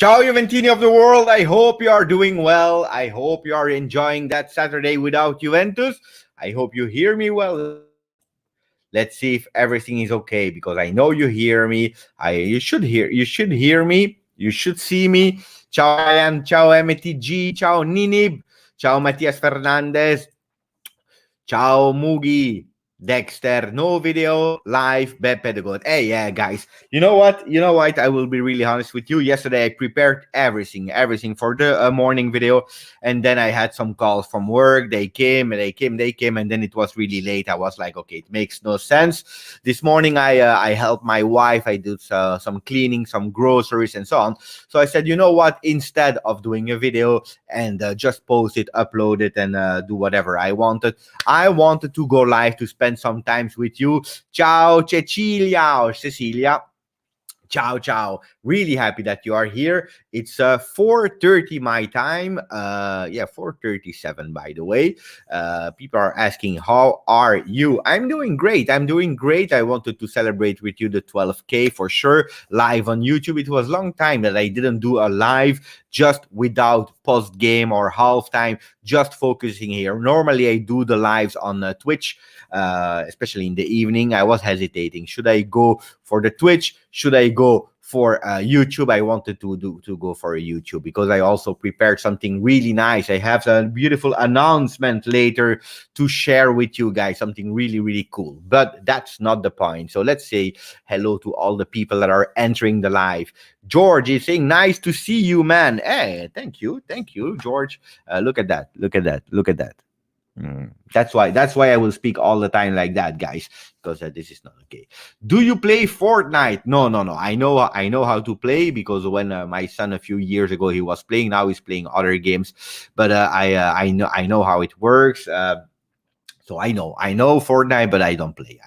Ciao Juventini of the world. I hope you are doing well. I hope you are enjoying that Saturday without Juventus. I hope you hear me well. Let's see if everything is okay because I know you hear me. You should hear me. You should see me. Ciao Ryan, ciao MTG, ciao Ninib, ciao Matias Fernandez, ciao Mugi, Dexter, no video, live, Beppe the God. Hey, yeah, guys. You know what? I will be really honest with you. Yesterday, I prepared everything for the morning video. And then I had some calls from work. They came. And then it was really late. I was like, okay, it makes no sense. This morning, I helped my wife. I did some cleaning, some groceries, and so on. So I said, you know what? Instead of doing a video and just post it, upload it, and do whatever I wanted to go live to spend some time with you. Ciao, Cecilia or Cecilia. Ciao, ciao. Really happy that you are here. It's 4:30 my time. 4:37 by the way. People are asking, how are you? I'm doing great. I wanted to celebrate with you the 12K for sure. Live on YouTube. It was a long time that I didn't do a live just without post game or halftime, just focusing here. Normally I do the lives on Twitch, especially in the evening. I was hesitating. Should I go for the Twitch? Should I go for YouTube? I wanted to go for a YouTube because I also prepared something really nice. I have a beautiful announcement later to share with you guys, something really, really cool. But that's not the point. So let's say hello to all the people that are entering the live. George is saying, nice to see you, man. Hey, thank you, George. Look at that. That's why I will speak all the time like that, guys, because this is not okay. Do you play Fortnite? No. I know how to play because when my son a few years ago he was playing. Now he's playing other games, but I know how it works. So I know Fortnite, but I don't play.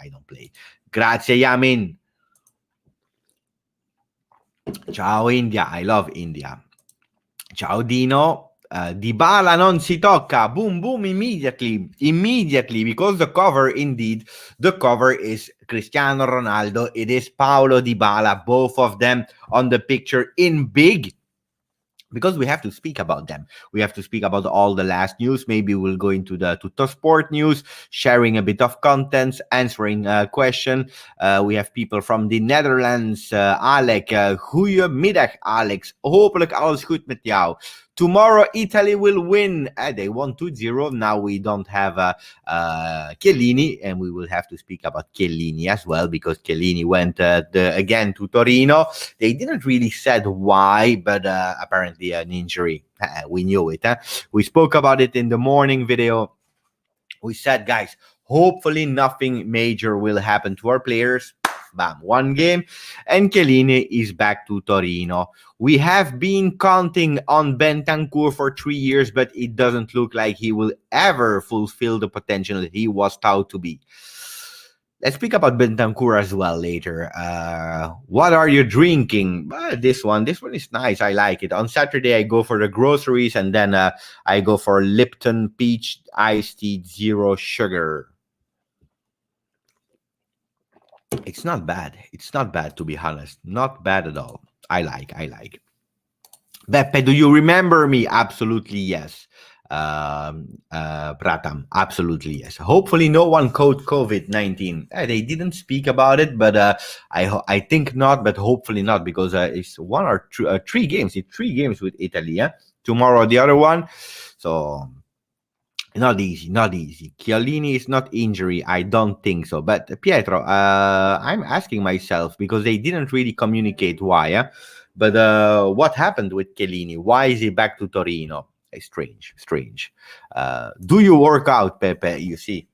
Grazie, Yamin. Ciao India. I love India. Ciao Dino. Dybala non si tocca. Boom, boom, immediately, because the cover is Cristiano Ronaldo. It is Paulo Dybala, both of them on the picture in big. Because we have to speak about them. We have to speak about all the last news. Maybe we'll go into to sport news, sharing a bit of contents, answering a question. We have people from the Netherlands. Alec, goedemiddag Alex. Hopelijk alles goed met jou. Tomorrow, Italy will win. They won 2-0. Now we don't have Chiellini, and we will have to speak about Chiellini as well, because Chiellini went again to Torino. They didn't really said why, but apparently an injury. We knew it. We spoke about it in the morning video. We said, guys, hopefully nothing major will happen to our players. Bam, one game, and Chiellini is back to Torino. We have been counting on Bentancur for 3 years, but it doesn't look like he will ever fulfill the potential that he was thought to be. Let's speak about Bentancur as well later. What are you drinking? This one is nice. I like it. On Saturday, I go for the groceries, and then I go for Lipton Peach Iced Tea, 0 sugar. It's not bad. To be honest. Not bad at all. I like. Beppe, do you remember me? Absolutely yes. Pratam, absolutely yes. Hopefully no one caught COVID-19. They didn't speak about it, but I think not, but hopefully not, because it's 1 or 3 games. It's 3 games with Italy. Tomorrow the other one. So not easy. Chiellini is not injury. I don't think so. But Pietro, I'm asking myself because they didn't really communicate why. But what happened with Chiellini? Why is he back to Torino? Strange. Do you work out, Pepe? You see,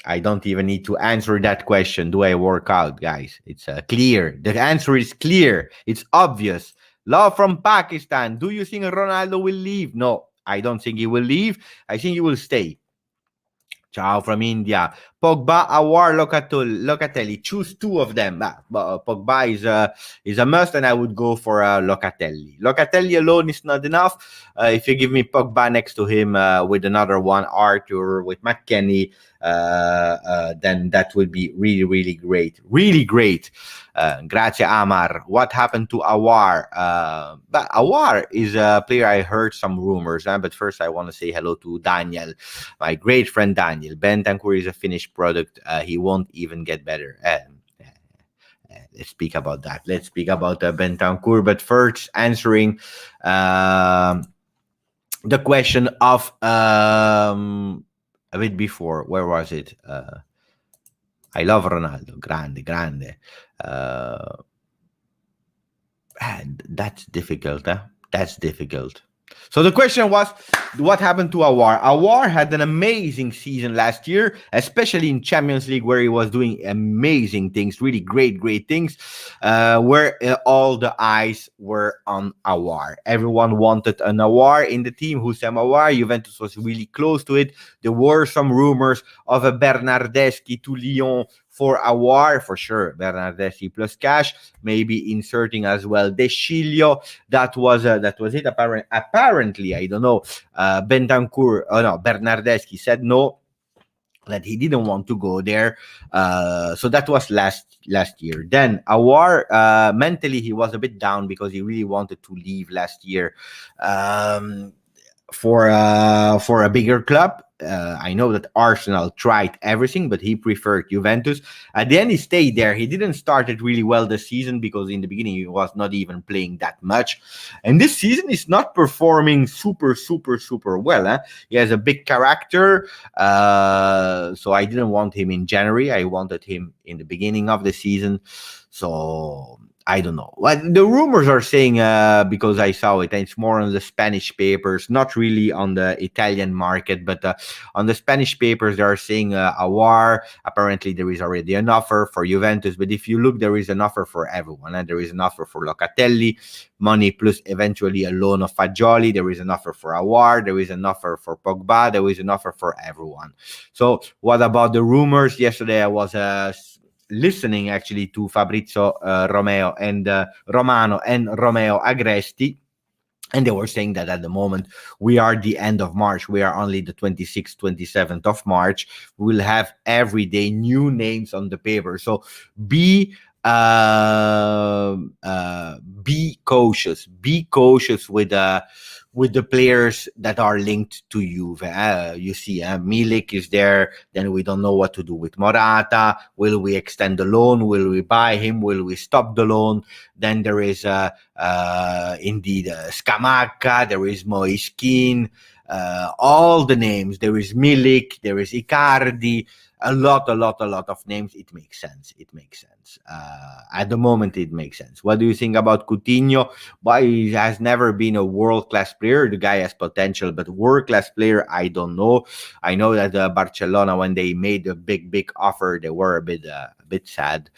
I don't even need to answer that question. Do I work out, guys? It's clear. The answer is clear. It's obvious. Love from Pakistan. Do you think Ronaldo will leave? No. I don't think he will leave. I think he will stay. Ciao from India. Pogba, Awar, Locatelli. Choose two of them. Pogba is a must, and I would go for Locatelli. Locatelli alone is not enough. If you give me Pogba next to him with another one, Arthur, with McKennie, then that would be really, really great. Really great. Grazie, Amar. What happened to Awar? But Awar is a player I heard some rumors. But first, I want to say hello to Daniel, my great friend Daniel. Bentancur is a finished product. He won't even get better. Let's speak about that. Let's speak about Bentancur. But first, answering the question of a bit before. Where was it? I love Ronaldo. Grande. That's difficult, huh? That's difficult. So the question was, what happened to Awar? Awar had an amazing season last year, especially in Champions League, where he was doing amazing things, really great things, where all the eyes were on Awar. Everyone wanted an Awar in the team. Houssem Awar, Juventus was really close to it. There were some rumors of a Bernardeschi to Lyon for Awar, for sure. Bernardeschi plus cash, maybe inserting as well De Sciglio. That was it. Apparently, I don't know. Bernardeschi said no, that he didn't want to go there. So that was last year. Then Awar, mentally he was a bit down because he really wanted to leave last year for a bigger club. I know that Arsenal tried everything, but he preferred Juventus. At the end, he stayed there. He didn't start it really well this season because in the beginning he was not even playing that much. And this season he's not performing super well. He has a big character. So I didn't want him in January. I wanted him in the beginning of the season. So I don't know. Well, the rumors are saying, because I saw it, and it's more on the Spanish papers, not really on the Italian market, but on the Spanish papers, they are saying Awar. Apparently, there is already an offer for Juventus. But if you look, there is an offer for everyone. And there is an offer for Locatelli, money plus eventually a loan of Fagioli. There is an offer for Awar. There is an offer for Pogba. There is an offer for everyone. So what about the rumors? Yesterday, I was listening actually to Fabrizio Romeo and Romano and Romeo Agresti, and they were saying that at the moment we are the end of March, we are only the 26th 27th of March, we will have every day new names on the paper. So be cautious with the players that are linked to Juve. You see, Milik is there. Then we don't know what to do with Morata. Will we extend the loan? Will we buy him? Will we stop the loan? Then there is indeed Scamacca. There is Moiskin. All the names. There is Milik. There is Icardi. A lot of names. It makes sense. At the moment, it makes sense. What do you think about Coutinho? But he has never been a world-class player. The guy has potential, but world-class player, I don't know. I know that Barcelona, when they made a big offer, they were a bit sad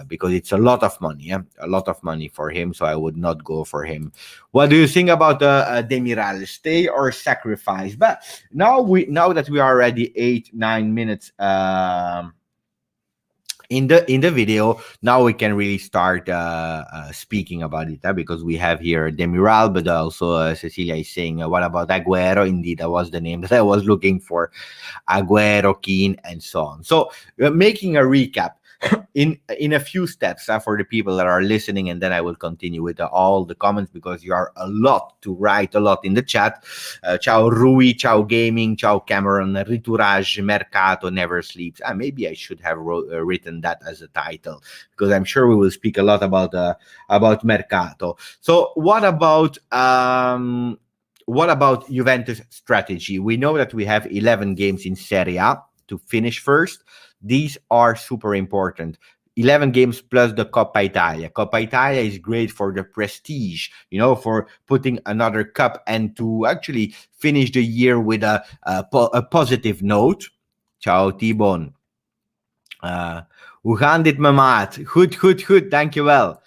because it's a lot of money. A lot of money for him, so I would not go for him. What do you think about Demiral? Stay or sacrifice? But now that we are already 8-9 minutes in the video, now we can really start speaking about it, because we have here Demiral, but also Cecilia is saying, what about Agüero? Indeed, that was the name that I was looking for. Agüero, Keane, and so on. So making a recap in a few steps for the people that are listening, and then I will continue with all the comments, because you are a lot to write, a lot in the chat. Ciao Rui, ciao Gaming, ciao Cameron, Riturage, Mercato never sleeps. Maybe I should have written that as a title, because I'm sure we will speak a lot about Mercato. So what about Juventus strategy? We know that we have 11 games in Serie A to finish first. These are super important. 11 games plus the Coppa Italia. Coppa Italia is great for the prestige, for putting another cup and to actually finish the year with a positive note. Ciao, T-Bone. Hoe gaan dit, Mamat? Goed. Dankjewel.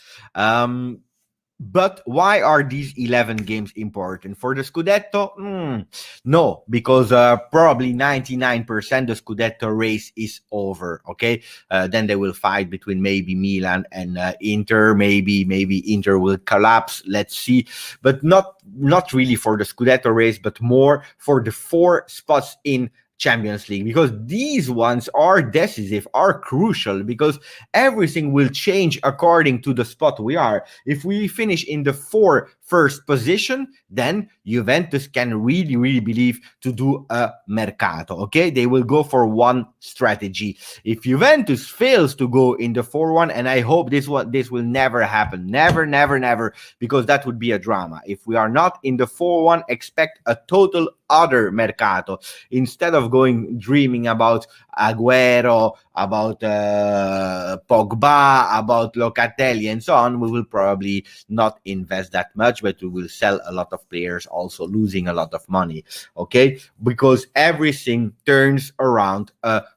But why are these 11 games important for the Scudetto? No, because probably 99% the Scudetto race is over. Okay, then they will fight between maybe Milan and Inter. Maybe Inter will collapse. Let's see, but not really for the Scudetto race, but more for the 4 spots in Champions League, because these ones are decisive, are crucial, because everything will change according to the spot we are. If we finish in the 4 first position, then Juventus can really believe to do a Mercato. Okay, they will go for one strategy. If Juventus fails to go in the 4-1, and I hope this will never happen, never, because that would be a drama. If we are not in the 4-1, expect a total other Mercato. Instead of going dreaming about Aguero, about Pogba, about Locatelli, and so on, we will probably not invest that much, but we will sell a lot of players, also losing a lot of money. Okay, because everything turns around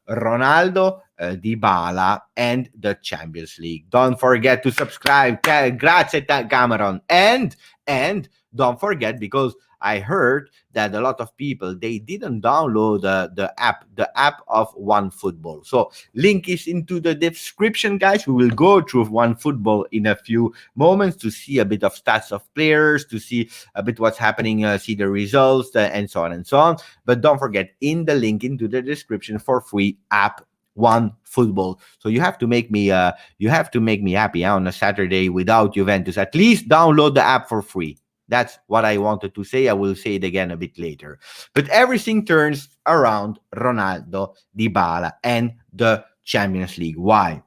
Ronaldo, Dybala, and the Champions League. Don't forget to subscribe. Grazie, Cameron, and don't forget, because I heard that a lot of people, they didn't download the app of OneFootball. So link is into the description, guys. We will go through OneFootball in a few moments to see a bit of stats of players, to see a bit what's happening, see the results, and so on and so on. But don't forget, in the link into the description for free app OneFootball. So you have to make me happy on a Saturday without Juventus. At least download the app for free. That's what I wanted to say. I will say it again a bit later. But everything turns around Ronaldo, Dybala, and the Champions League. Why?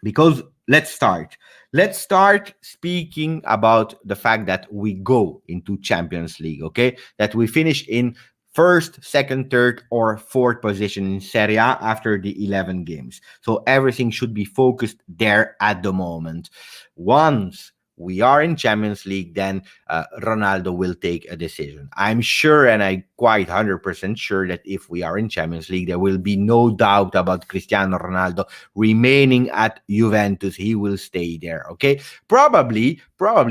Because let's start. Let's start speaking about the fact that we go into Champions League, okay? That we finish in first, second, third, or fourth position in Serie A after the 11 games. So everything should be focused there at the moment. Once we are in Champions League, then Ronaldo will take a decision. I'm sure, and I'm quite 100% sure, that if we are in Champions League, there will be no doubt about Cristiano Ronaldo remaining at Juventus. He will stay there, okay? Probably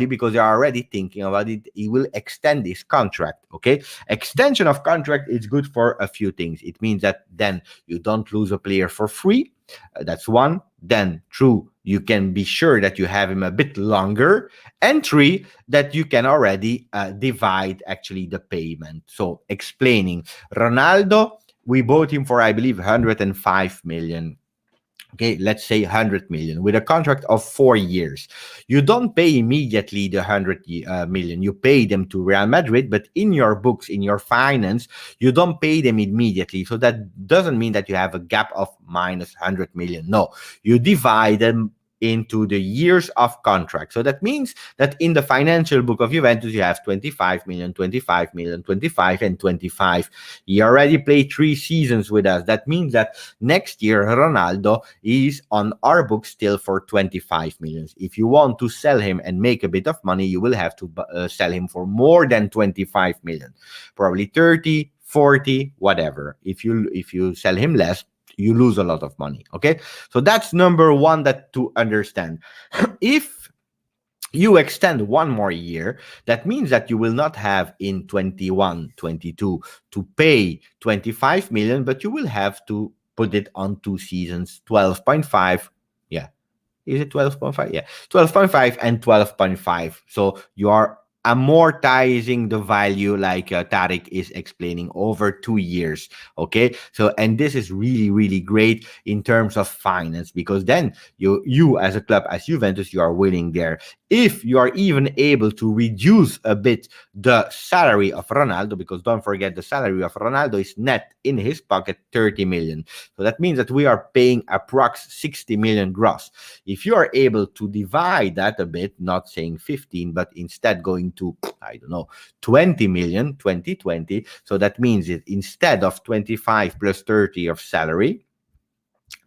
because they're already thinking about it, he will extend his contract, okay? Extension of contract is good for a few things. It means that then you don't lose a player for free. That's one. Then, two, you can be sure that you have him a bit longer. And three, that you can already divide actually the payment. So, explaining, Ronaldo, we bought him for, I believe, 105 million. Okay, let's say 100 million with a contract of 4 years. You don't pay immediately the 100 million. You pay them to Real Madrid, but in your books, in your finance, you don't pay them immediately. So that doesn't mean that you have a gap of minus 100 million. No, you divide them into the years of contract. So that means that in the financial book of Juventus, you have 25 million, 25 million, 25, and 25. He already played 3 seasons with us. That means that next year, Ronaldo is on our books still for 25 million. If you want to sell him and make a bit of money, you will have to sell him for more than 25 million, probably 30, 40, whatever. If you sell him less, you lose a lot of money. Okay, so that's number one, that to understand. If you extend one more year, that means that you will not have in 21, 22 to pay 25 million, but you will have to put it on 2 seasons, 12.5. Yeah, is it 12.5? Yeah, 12.5 and 12.5. So you are amortizing the value, like Tariq is explaining, over 2 years. Okay, so and this is really great in terms of finance, because then you as a club, as Juventus, you are winning there. If you are even able to reduce a bit the salary of Ronaldo, because don't forget, the salary of Ronaldo is net in his pocket 30 million. So that means that we are paying approx 60 million gross. If you are able to divide that a bit, not saying 15, but instead going to, I don't know, 20 million, 2020. So that means that instead of 25 plus 30 of salary,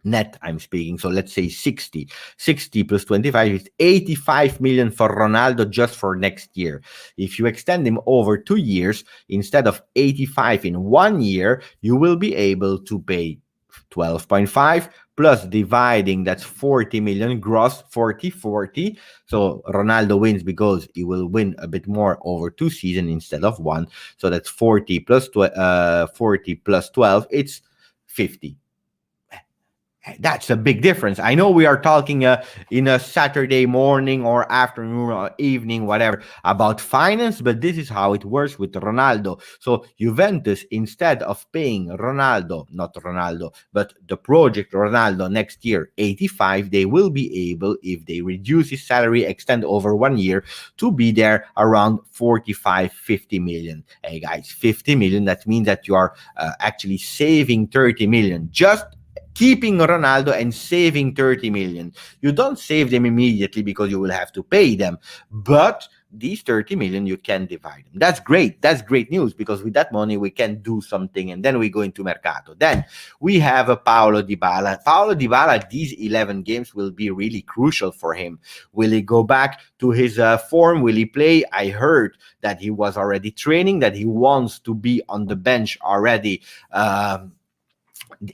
net I'm speaking, so let's say 60 plus 25 is 85 million for Ronaldo just for next year. If you extend him over 2 years, instead of 85 in 1 year, you will be able to pay 12.5 plus dividing, that's 40 million gross, 40. So Ronaldo wins because he will win a bit more over 2 seasons instead of one. So that's 40 plus 12, it's 50. That's a big difference. I know we are talking in a Saturday morning or afternoon or evening, whatever, about finance, but this is how it works with Ronaldo. So Juventus, instead of paying Ronaldo, not Ronaldo, but the project Ronaldo next year, 85, they will be able, if they reduce his salary, extend over 1 year, to be there around 45, 50 million. Hey guys, 50 million, that means that you are actually saving 30 million. Just keeping Ronaldo and saving 30 million. You don't save them immediately because you will have to pay them, but these 30 million you can divide them. That's great. That's great news, because with that money we can do something, and then we go into Mercato. Then we have a Paulo Dybala. Paulo Dybala, these 11 games will be really crucial for him. Will he go back to his form? Will he play? I heard that he was already training, that he wants to be on the bench already.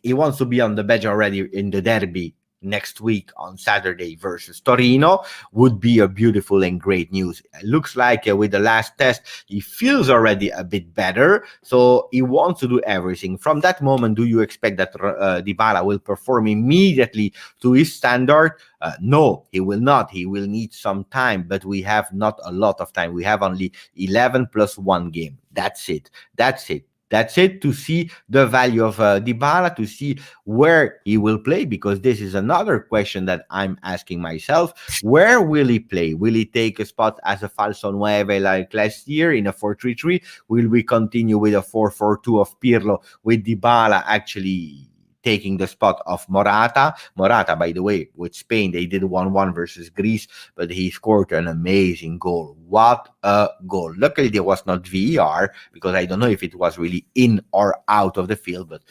He wants to be on the bench already in the derby next week on Saturday versus Torino. Would be a beautiful and great news. It looks like with the last test, he feels already a bit better, so he wants to do everything. From that moment, do you expect that Dybala will perform immediately to his standard? No, he will not. He will need some time, but we have not a lot of time. We have only 11 plus 1 game. That's it. That's it, to see the value of Dybala, to see where he will play, because this is another question that I'm asking myself. Where will he play? Will he take a spot as a falso nueve like last year in a 4-3-3? Will we continue with a 4-4-2 of Pirlo, with Dybala actually taking the spot of Morata? Morata, by the way, with Spain, they did 1-1 versus Greece, but he scored an amazing goal. What a goal. Luckily, there was not VAR, because I don't know if it was really in or out of the field, but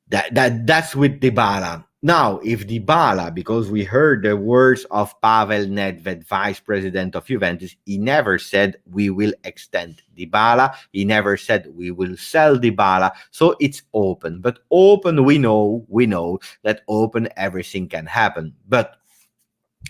that's with Dybala. Now, if Dybala, because we heard the words of Pavel Nedved, vice president of Juventus, he never said we will extend Dybala. He never said we will sell Dybala. So it's open. But open, we know that open, everything can happen. But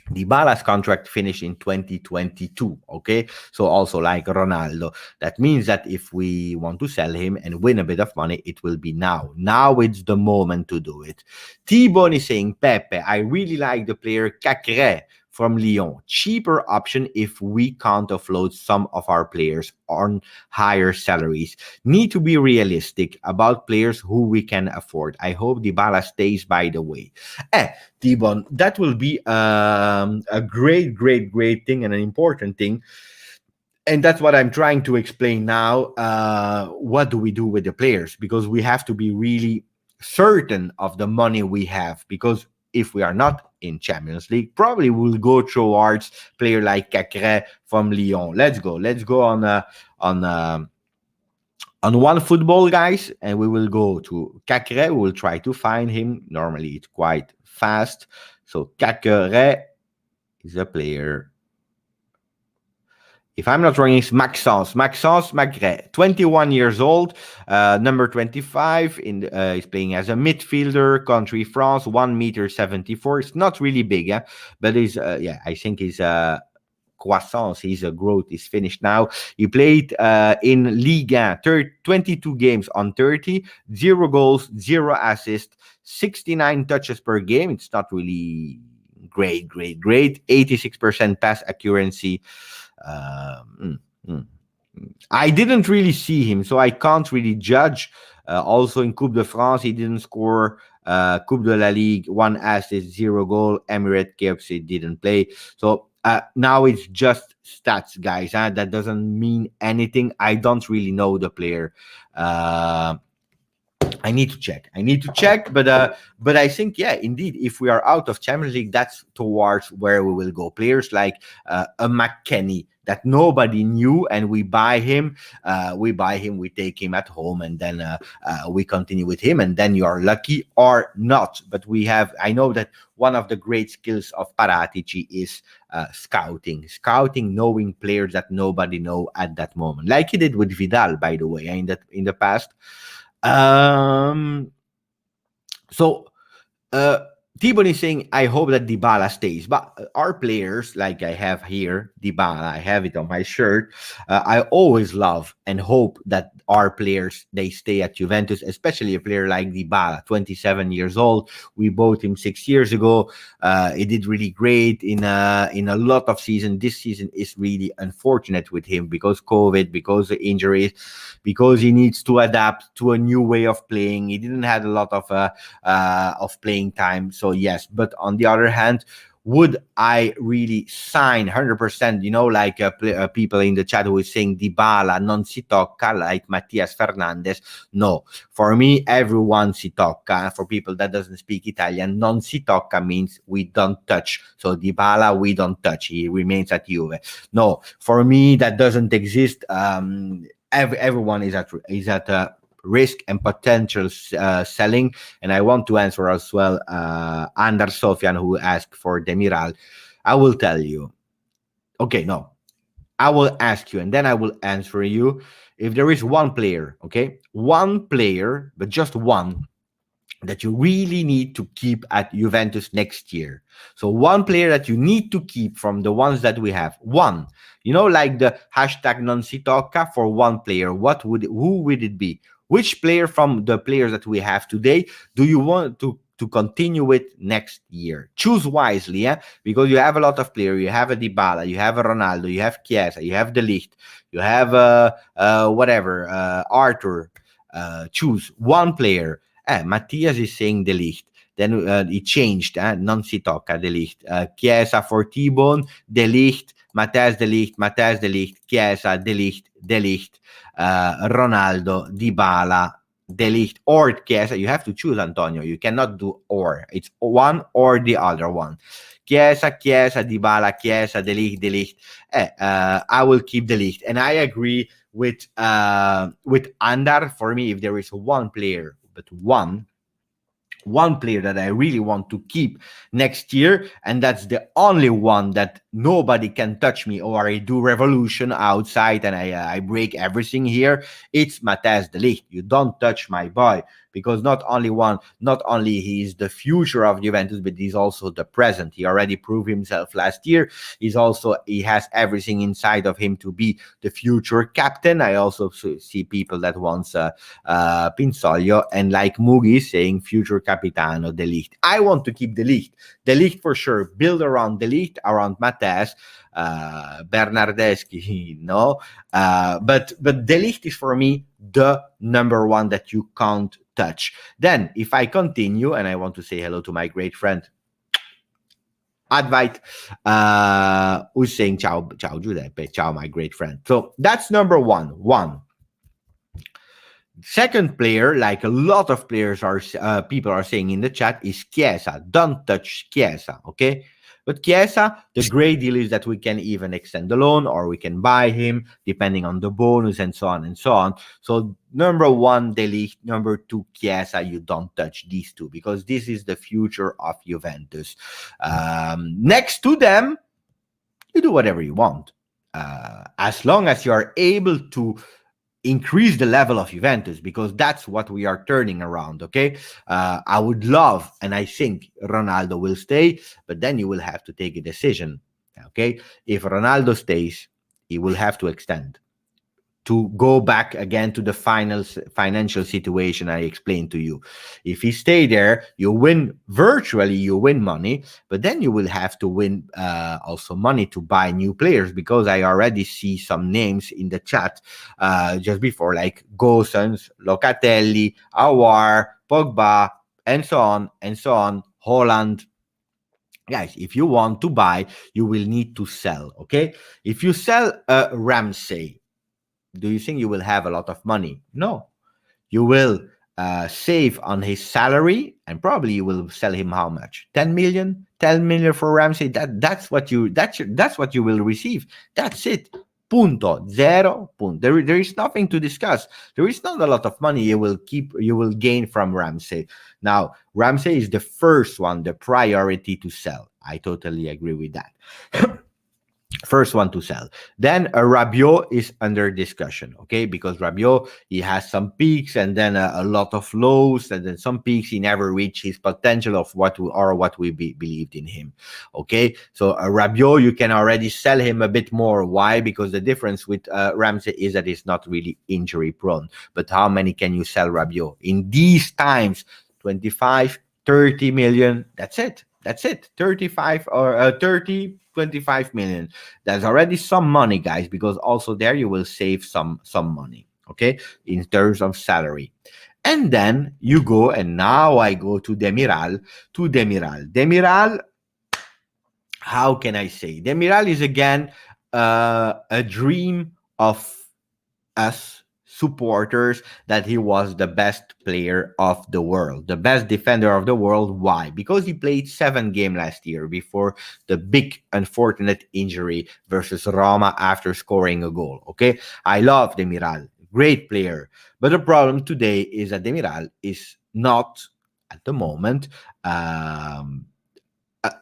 Dybala's contract finished in 2022, okay? So also like Ronaldo. That means that if we want to sell him and win a bit of money, it will be now. Now it's the moment to do it. T-Bone is saying, Pepe, I really like the player Cacré from Lyon. Cheaper option if we can't offload some of our players on higher salaries. Need to be realistic about players who we can afford. I hope Dybala stays, by the way. T-Bone, that will be a great thing and an important thing. And that's what I'm trying to explain now. What do we do with the players? Because we have to be really certain of the money we have, because if we are not in Champions League, probably we'll go towards player like Cacré from Lyon. Let's go on one football, guys, and we will go to Cacré. We will try to find him. Normally it's quite fast. So Cacré is a player. If I'm not wrong, it's Maxence Magret, 21 years old, number 25. He's playing as a midfielder, country France, 1 meter 74. It's not really big, but he's I think his croissance, his growth is finished now. He played in Liga 22 games on 30, 0 goals, 0 assists, 69 touches per game. It's not really great. 86% pass accuracy. I didn't really see him, so I can't really judge. Also in Coupe de France, he didn't score. Coupe de la Ligue, 1 assist, 0 goal. Emirates KFC didn't play. So now it's just stats, guys. That doesn't mean anything. I don't really know the player. I need to check, but I think, yeah, indeed, if we are out of Champions League, that's towards where we will go. Players like a McKennie that nobody knew, and we buy him, we take him at home, and then we continue with him, and then you are lucky or not. But I know that one of the great skills of Paratici is scouting, knowing players that nobody know at that moment, like he did with Vidal, by the way, in the past. So uh, Tibon is saying, I hope that Dybala stays. But our players, like I have here, Dybala, I have it on my shirt. I always love and hope that our players, they stay at Juventus, especially a player like Dybala, 27 years old. We bought him 6 years ago. He did really great in a lot of season. This season is really unfortunate with him because COVID, because of injuries, because he needs to adapt to a new way of playing. He didn't have a lot of playing time. So yes, but on the other hand, would I really sign 100%? Like people in the chat who is saying Dybala non si tocca, like Matias Fernandez. No, for me, everyone si tocca. For people that doesn't speak Italian, non si tocca means we don't touch. So Dybala, we don't touch. He remains at Juve. No, for me, that doesn't exist. Everyone is at risk and potential selling. And I want to answer as well Anders Sofian, who asked for Demiral. I will tell you. Okay, no. I will ask you and then I will answer you. If there is one player, okay? One player, but just one, that you really need to keep at Juventus next year. So one player that you need to keep from the ones that we have. One. Like the hashtag non si tocca for one player. Who would it be? Which player from the players that we have today do you want to continue with next year? Choose wisely, because you have a lot of players. You have a Dybala, you have a Ronaldo, you have Chiesa, you have De Ligt, you have Arthur. Choose one player. Matias is saying De Ligt. Then he changed. Non si tocca De Ligt. Chiesa for T-Bone. De Ligt. Matias De Ligt. Matias De Ligt. Chiesa. De Ligt. De Ligt. Ronaldo. Dybala. De Ligt or Chiesa. You have to choose, Antonio. You cannot do or. It's one or the other one. Chiesa, Dybala, Chiesa, De Ligt, De Ligt. I will keep De Ligt. And I agree with Andar. For me, if there is one player, but one player that I really want to keep next year, and that's the only one that nobody can touch me, or I do revolution outside and I break everything here. It's Matthijs de Ligt. You don't touch my boy, because not only he is the future of Juventus, but he's also the present. He already proved himself last year. He has everything inside of him to be the future captain. I also see people that wants Pinsoglio, and like Mugi saying future capitano De Ligt. I want to keep De Ligt. De Ligt for sure. Build around De Ligt, around Matthijs, Bernardeschi, no. But De Ligt is for me the number one that you can't touch. Then if I continue, and I want to say hello to my great friend Advait, who's saying ciao Giuseppe, ciao my great friend. So that's number one. Second player, like a lot of players people are saying in the chat, is Chiesa. Don't touch Chiesa, okay? But Chiesa, the great deal is that we can even extend the loan, or we can buy him depending on the bonus and so on and so on. So number one, De Ligt. Number two, Chiesa. You don't touch these two, because this is the future of Juventus. Next to them, you do whatever you want, as long as you are able to increase the level of Juventus, because that's what we are turning around. Okay, I would love, and I think Ronaldo will stay, but then you will have to take a decision. Okay, if Ronaldo stays, he will have to extend to go back again to the financial situation I explained to you. If he stay there, you win money, but then you will have to win also money to buy new players, because I already see some names in the chat just before, like Gosens, Locatelli, Aouar, Pogba, and so on, Holland. Guys, if you want to buy, you will need to sell, okay? If you sell Ramsey, do you think you will have a lot of money? No. You will save on his salary, and probably you will sell him how much? 10 million? 10 million for Ramsey. That's what you will receive. That's it. Punto. Zero. Punto. There is nothing to discuss. There is not a lot of money you will gain from Ramsey. Now, Ramsey is the first one, the priority to sell. I totally agree with that. First one to sell. Then Rabiot is under discussion, okay? Because Rabiot, he has some peaks and then a lot of lows, and then some peaks. He never reached his potential of what we believed in him, okay? So Rabiot, you can already sell him a bit more. Why? Because the difference with Ramsey is that he's not really injury prone. But how many can you sell Rabiot in these times? 25, 30 million. That's it. That's it. 35 or 30, 25 million. That's already some money, guys, because also there you will save some money, okay, in terms of salary. And then you go, and now I go to Demiral. Demiral, how can I say? Demiral is again a dream of us supporters, that he was the best player of the world, the best defender of the world. Why? Because he played 7 games last year before the big unfortunate injury versus Roma after scoring a goal. Okay, I love Demiral, great player, but the problem today is that Demiral is not at the moment a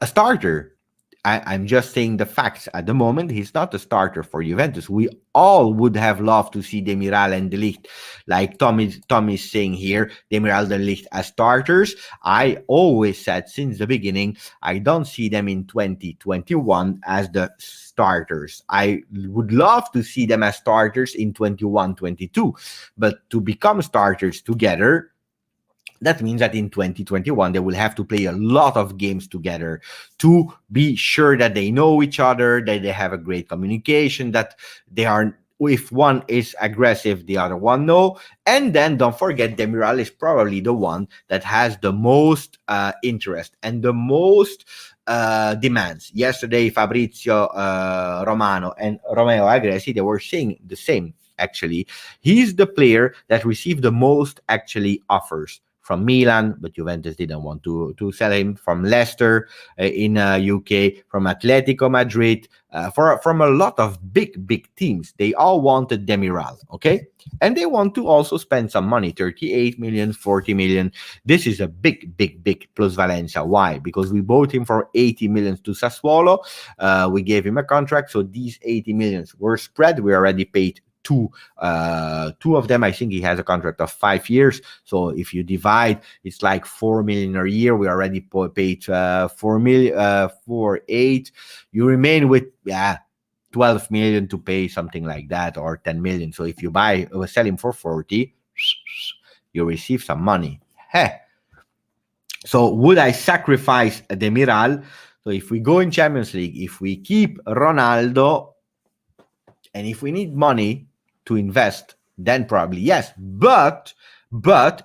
starter. I'm just saying the facts. At the moment, he's not a starter for Juventus. We all would have loved to see Demiral and De Ligt, like Tommy's saying here, Demiral and De Ligt as starters. I always said since the beginning, I don't see them in 2021 as the starters. I would love to see them as starters in 21-22, but to become starters together, that means that in 2021 they will have to play a lot of games together to be sure that they know each other, that they have a great communication, that they are, if one is aggressive, the other one no. And then don't forget, Demiral is probably the one that has the most interest and the most demands. Yesterday, Fabrizio Romano and Romeo Agresti, they were saying the same. Actually, he's the player that received the most actually offers from Milan, but Juventus didn't want to sell him. From Leicester in UK, from Atletico Madrid, from a lot of big teams. They all wanted Demiral, okay? And they want to also spend some money, 38 million, 40 million. This is a big plus Valencia. Why? Because we bought him for 80 million to Sassuolo. We gave him a contract, so these 80 millions were spread. We already paid two of them. I think he has a contract of 5 years, so if you divide, it's like 4 million a year. We already paid 4 million for 8. You remain with 12 million to pay, something like that, or 10 million. So if you sell him for 40, you receive some money. So would I sacrifice Demiral? So if we go in Champions League, if we keep Ronaldo, and if we need money to invest, then probably yes. But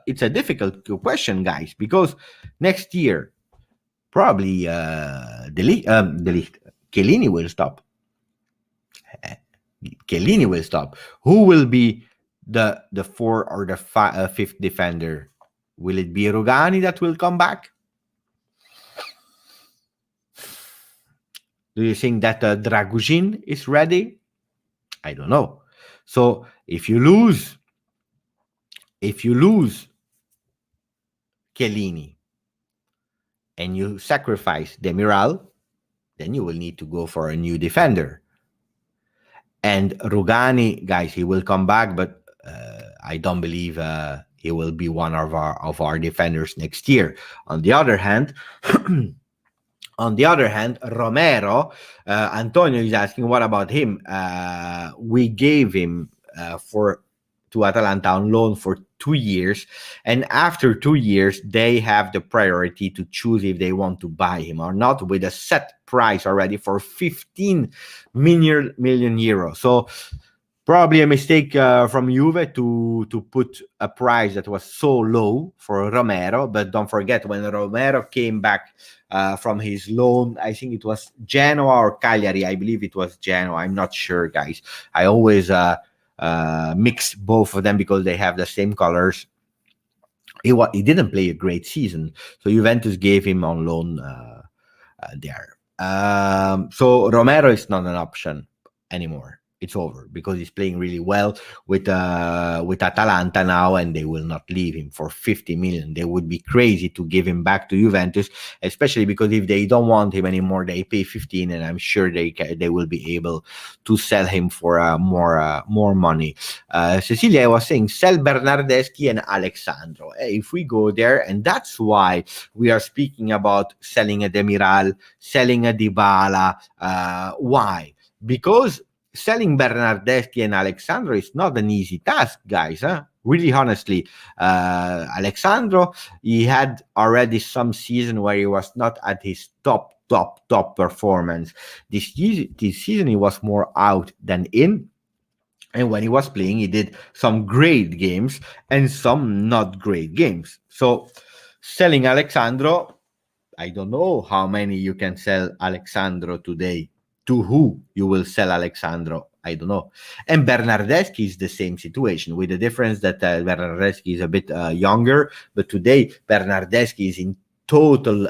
it's a difficult question, guys, because next year probably Chiellini will stop. Chiellini will stop. Who will be the 4th or the 5th defender? Will it be Rugani that will come back? Do you think that Dragujin is ready? I don't know. So if you lose Chiellini and you sacrifice Demiral, then you will need to go for a new defender. And Rugani, guys, he will come back, but I don't believe he will be one of our defenders next year. On the other hand, Romero, Antonio is asking, what about him? We gave him to Atalanta on loan for 2 years, and after 2 years they have the priority to choose if they want to buy him or not, with a set price already for 15 million euros. So probably a mistake from Juve to put a price that was so low for Romero. But don't forget, when Romero came back from his loan, I think it was Genoa or Cagliari. I believe it was Genoa. I'm not sure, guys. I always mix both of them because they have the same colors. He didn't play a great season, so Juventus gave him on loan there. So Romero is not an option anymore. It's over because he's playing really well with Atalanta now, and they will not leave him for 50 million. They would be crazy to give him back to Juventus, especially because if they don't want him anymore, they pay 15, and I'm sure they will be able to sell him for more money. Cecilia, I was saying sell Bernardeschi and Alexandro. If we go there, and that's why we are speaking about selling a Demiral, selling a Dybala. Why? Because selling Bernardeschi and Alexandro is not an easy task, guys. Really, honestly, Alexandro, he had already some season where he was not at his top performance. This season, he was more out than in. And when he was playing, he did some great games and some not great games. So, selling Alexandro, I don't know how many you can sell Alexandro today. To who you will sell Alexandro? I don't know. And Bernardeschi is the same situation, with the difference that Bernardeschi is a bit younger, but today Bernardeschi is in total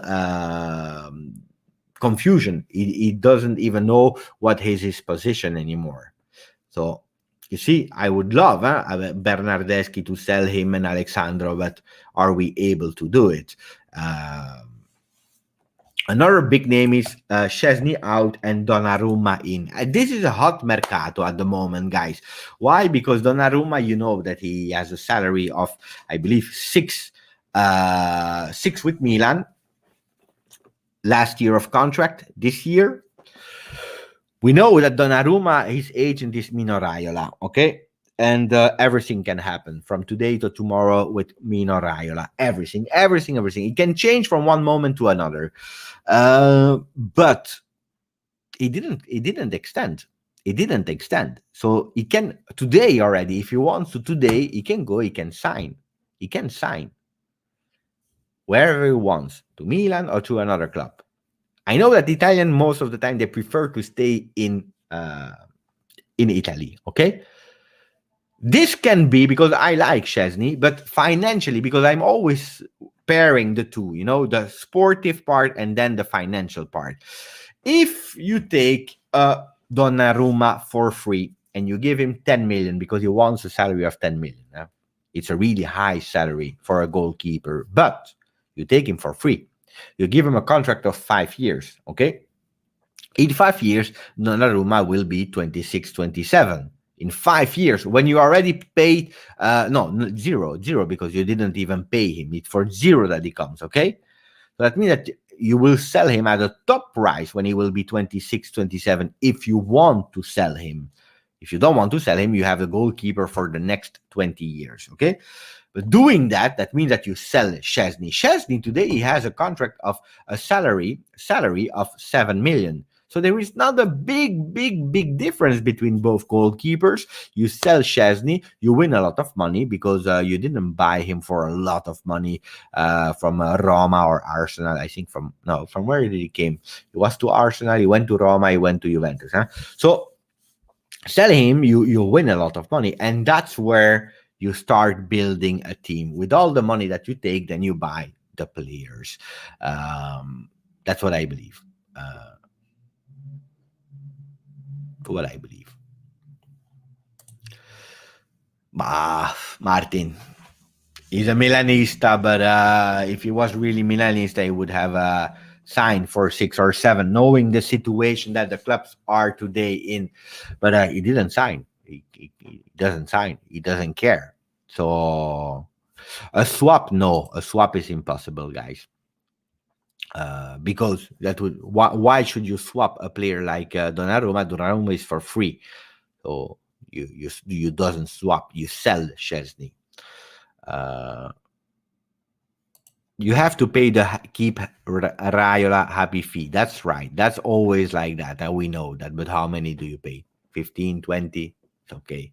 confusion. He doesn't even know what is his position anymore. So you see, I would love Bernardeschi to sell him and Alexandro, but are we able to do it? Another big name is Szczesny out and Donnarumma in. This is a hot mercato at the moment, guys. Why? Because Donnarumma, you know that he has a salary of, I believe, six with Milan. Last year of contract. This year, we know that Donnarumma, his agent is Mino Raiola, okay? And everything can happen from today to tomorrow with Mino Raiola. Everything. It can change from one moment to another. But he didn't extend. So he can today already, if he wants to today, he can go, he can sign. Wherever he wants, to Milan or to another club. I know that Italian, most of the time, they prefer to stay in Italy, okay? This can be because I like Szczesny, but financially, because I'm always pairing the two, the sportive part and then the financial part. If you take Donnarumma for free and you give him 10 million because he wants a salary of 10 million, it's a really high salary for a goalkeeper, but you take him for free. You give him a contract of 5 years, okay? In 5 years, Donnarumma will be 26, 27. In 5 years, when you already paid, zero, because you didn't even pay him. It's for zero that he comes, okay? So that means that you will sell him at a top price when he will be 26, 27, if you want to sell him. If you don't want to sell him, you have a goalkeeper for the next 20 years, okay? But doing that means that you sell Szczesny. Szczesny today, he has a contract of a salary of 7 million. So there is not a big difference between both goalkeepers. You sell Szczesny, you win a lot of money because you didn't buy him for a lot of money from Roma or Arsenal. I think from where did he came? He was to Arsenal, he went to Roma, he went to Juventus. So sell him, you win a lot of money, and that's where you start building a team. With all the money that you take, then you buy the players. That's what I believe. Martin, he's a Milanista, but if he was really Milanista, he would have signed for 6 or 7, knowing the situation that the clubs are today in. But he didn't sign. He doesn't sign. He doesn't care. So a swap is impossible, guys. Because that would why should you swap a player like Donnarumma? Donnarumma is for free, so you doesn't swap. You sell Szczesny. You have to pay the keep Raiola happy fee. That's right. That's always like that, and we know that. But how many do you pay? 15, 20? It's okay.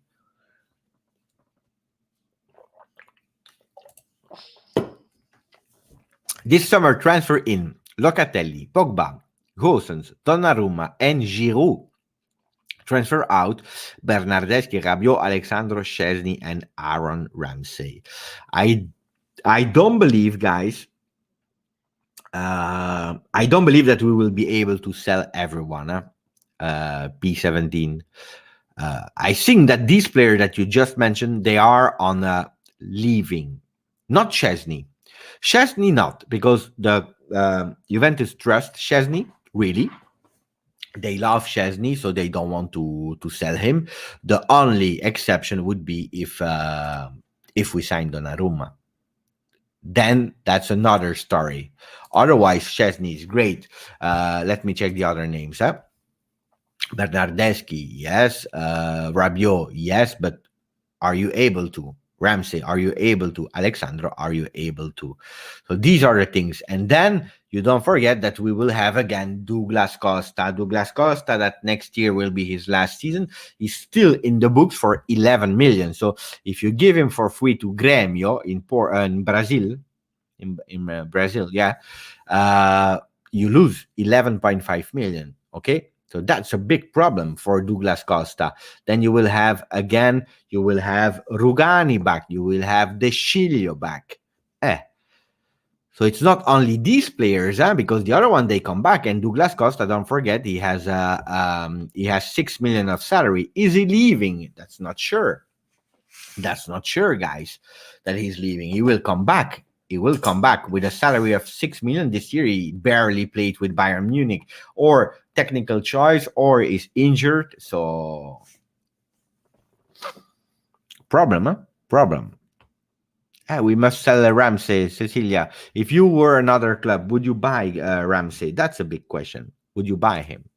This summer, transfer in Locatelli, Pogba, Gosens, Donnarumma, and Giroud. Transfer out Bernardeschi, Rabiot, Alexandro, Szczesny, and Aaron Ramsey. I don't believe, guys. I don't believe that we will be able to sell everyone. P17. I think that these players that you just mentioned, they are on leaving, not Chesney. Chesney not, because the Juventus trust Chesney, really. They love Chesney, so they don't want to sell him. The only exception would be if we sign Donnarumma. Then that's another story. Otherwise, Chesney is great. Let me check the other names. Bernardeschi, yes. Rabiot, yes. But are you able to? Ramsey, are you able to? Alexandro, are you able to? So these are the things. And then you don't forget that we will have again Douglas Costa. Douglas Costa, that next year will be his last season. He's still in the books for 11 million. So if you give him for free to Grêmio in Brazil, Brazil, yeah, you lose 11.5 million. Okay, so that's a big problem for Douglas Costa. Then you will have Rugani back, you will have De Sciglio back. So it's not only these players, because the other one they come back, and Douglas Costa, don't forget, he has 6 million of salary. Is he leaving? That's not sure. That's not sure, guys, that he's leaving. He will come back. He will come back with a salary of 6 million this year. He barely played with Bayern Munich, or technical choice, or is injured. So problem. We must sell Ramsey, Cecilia. If you were another club, would you buy Ramsey? That's a big question. Would you buy him?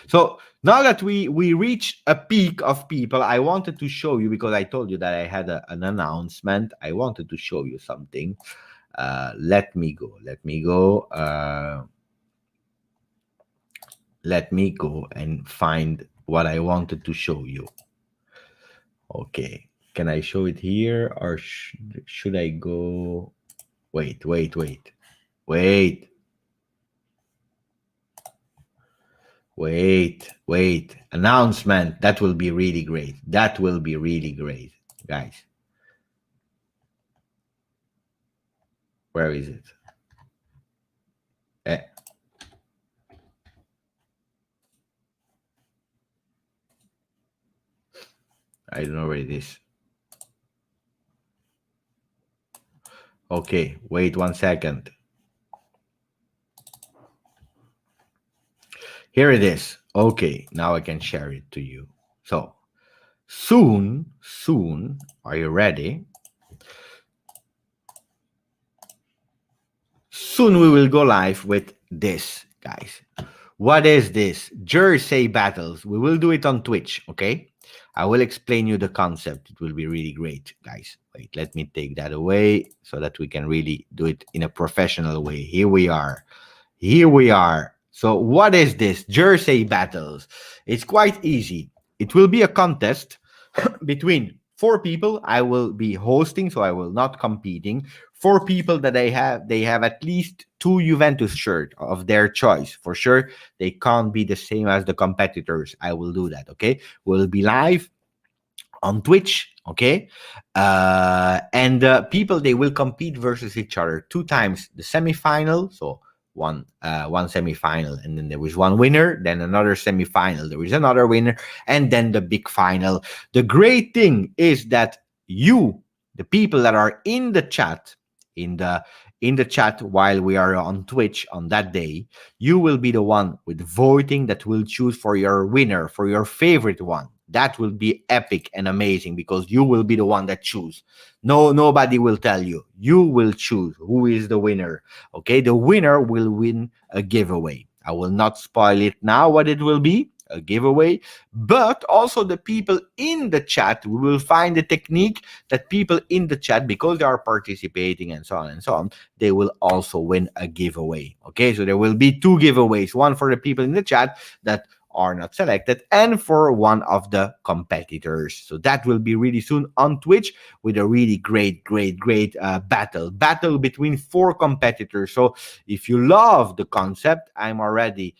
So now that we reached a peak of people, I wanted to show you, because I told you that I had an announcement. I wanted to show you something. Let me go. Let me go and find what I wanted to show you. Okay. Can I show it here, or should I go? Wait. Announcement. That will be really great. Guys. Where is it? I don't know where it is. Okay, wait 1 second. Here it is. Okay, now I can share it to you. So soon, are you ready? Soon we will go live with this, guys. What is this? Jersey battles. We will do it on Twitch, okay? I will explain you the concept. It will be really great, guys. Wait, let me take that away so that we can really do it in a professional way. Here we are. So what is this? Jersey battles. It's quite easy. It will be a contest between 4 people. I will be hosting, so I will not competing. 4 people that they have at least 2 Juventus shirts of their choice. For sure, they can't be the same as the competitors. I will do that, okay? We'll be live on Twitch, okay? And people, they will compete versus each other 2 times the semifinal, so one semifinal, and then there was one winner, then another semifinal, there is another winner, and then the big final. The great thing is that you, the people that are in the chat, in the chat while we are on Twitch on that day, you will be the one with voting that will choose for your winner, for your favorite one. That will be epic and amazing, because you will be the one that choose. Nobody will tell you. You will choose who is the winner. Okay, the winner will win a giveaway. I will not spoil it now what it will be, a giveaway, but also the people in the chat, we will find a technique that people in the chat, because they are participating and so on, they will also win a giveaway. Okay, so there will be 2 giveaways, one for the people in the chat that are not selected, and for one of the competitors. So that will be really soon on Twitch, with a really great battle between 4 competitors. So if you love the concept, I'm already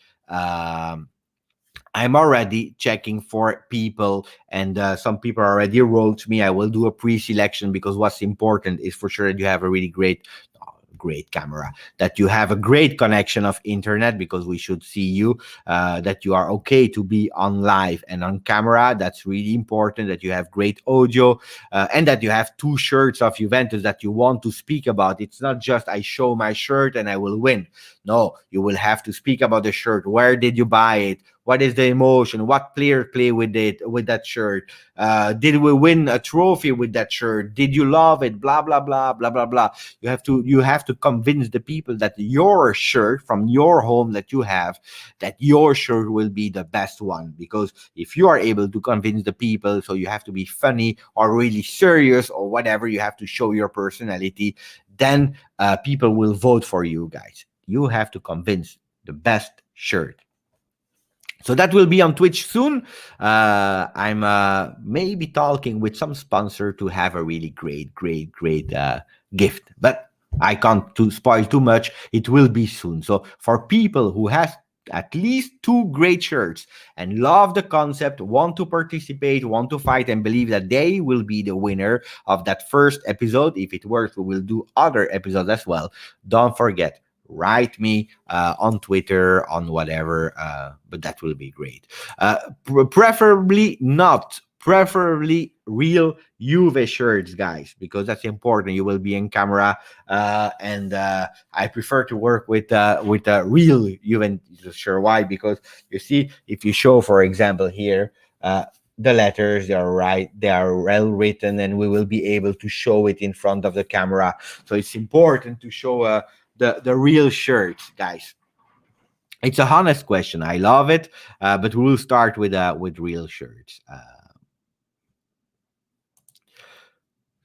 checking for people, and some people already wrote me. I will do a pre-selection, because what's important is for sure that you have a really great great camera, that you have a great connection of internet, because we should see you, that you are okay to be on live and on camera. That's really important, that you have great audio, and that you have two shirts of Juventus that you want to speak about. It's not just I show my shirt and I will win. No, you will have to speak about the shirt. Where did you buy it? What is the emotion? What player play with it, with that shirt? Did we win a trophy with that shirt? Did you love it? Blah blah blah blah blah blah. You have to convince the people that your shirt from your home that you have, that your shirt will be the best one. Because if you are able to convince the people, so you have to be funny or really serious or whatever, you have to show your personality, then people will vote for you, guys. You have to convince the best shirt. So that will be on Twitch soon. I'm maybe talking with some sponsor to have a really great gift, but I can't spoil too much. It will be soon. So for people who has at least two great shirts and love the concept, want to participate, want to fight, and believe that they will be the winner of that first episode, if it works, we will do other episodes as well. Don't forget, write me on Twitter, on whatever, but that will be great. Preferably real Juve shirts, guys, because that's important. You will be in camera, and I prefer to work with a real Juventus shirt. Why? Because you see, if you show, for example, here, the letters, they are right, they are well written, and we will be able to show it in front of the camera. So it's important to show the real shirts, guys. It's a honest question. I love it, but we'll start with real shirts.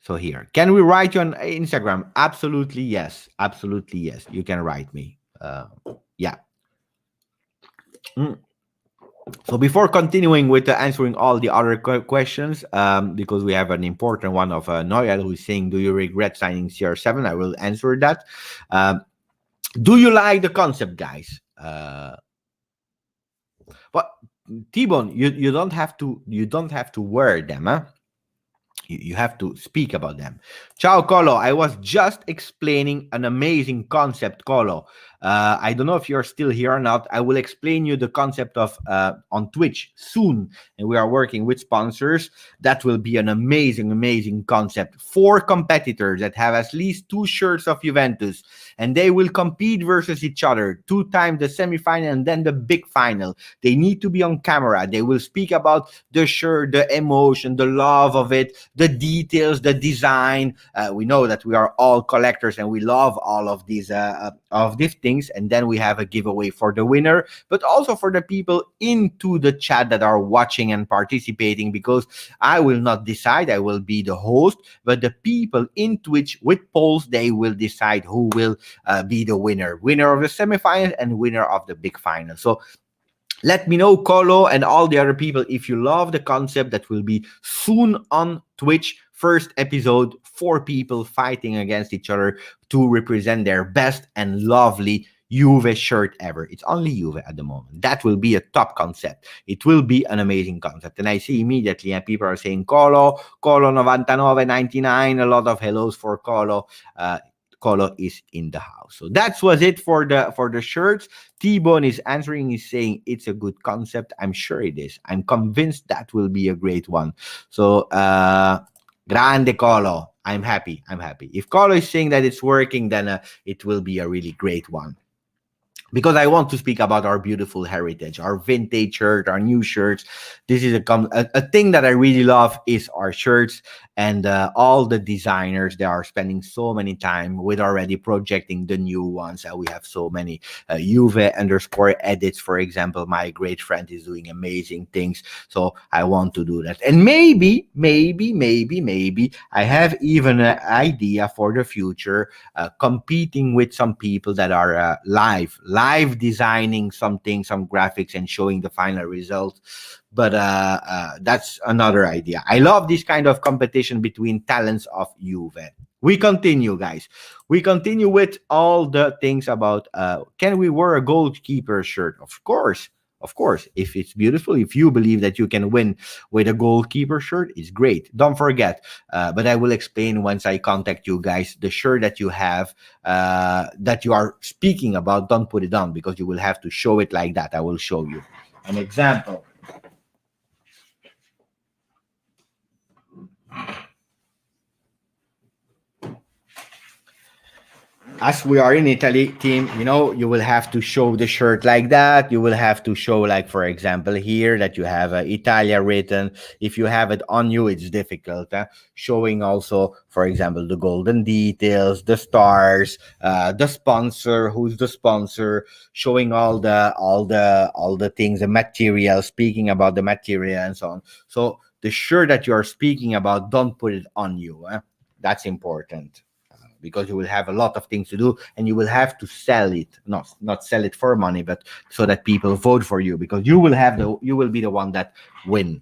So here, can we write you on Instagram? Absolutely yes. Absolutely yes. You can write me. Yeah. So before continuing with answering all the other questions, because we have an important one of Noel, who is saying, "Do you regret signing CR7?" I will answer that. Do you like the concept, guys? But T-Bone, you don't have to wear them, huh? You have to speak about them. Ciao, Colo. I was just explaining an amazing concept, Colo. I don't know if you're still here or not. I will explain you the concept of on Twitch soon, and we are working with sponsors. That will be an amazing concept. 4 competitors that have at least 2 shirts of Juventus, and they will compete versus each other 2 times the semifinal and then the big final. They need to be on camera. They will speak about the shirt, the emotion, the love of it, the details, the design. We know that we are all collectors and we love all of these things. And then we have a giveaway for the winner, but also for the people into the chat that are watching and participating, because I will not decide. I will be the host, but the people in Twitch with polls, they will decide who will be the winner of the semifinal and winner of the big final. So let me know, Colo, and all the other people, if you love the concept. That will be soon on Twitch. First episode, 4 people fighting against each other to represent their best and lovely Juve shirt ever. It's only Juve at the moment. That will be a top concept. It will be an amazing concept. And I see immediately, and people are saying, Colo 99, a lot of hellos for Colo. Colo is in the house. So that was it for the shirts. T-Bone is answering, he's saying it's a good concept. I'm sure it is. I'm convinced that will be a great one. So grande Colo. I'm happy. If Colo is saying that it's working, then it will be a really great one. Because I want to speak about our beautiful heritage, our vintage shirt, our new shirts. This is a thing that I really love, is our shirts, and all the designers, they are spending so many time with already projecting the new ones. We have so many Juve_edits, for example. My great friend is doing amazing things, so I want to do that. And maybe I have even an idea for the future, competing with some people that are live designing something, some graphics, and showing the final result. But that's another idea. I love this kind of competition between talents of Juve. We continue, guys. We continue with all the things about can we wear a goalkeeper shirt? Of course. Of course, if it's beautiful, if you believe that you can win with a goalkeeper shirt, it's great. Don't forget, but I will explain once I contact you guys, the shirt that you have, that you are speaking about, don't put it on, because you will have to show it like that. I will show you an example. As we are in Italy team, you will have to show the shirt like that. You will have to show, like, for example, here that you have Italia written. If you have it on you, it's difficult. Showing also, for example, the golden details, the stars, the sponsor, who's the sponsor, showing all the things, the material, speaking about the material and so on. So the shirt that you are speaking about, don't put it on you. That's important, because you will have a lot of things to do, and you will have to sell it, not sell it for money, but so that people vote for you, because you will be the one that win.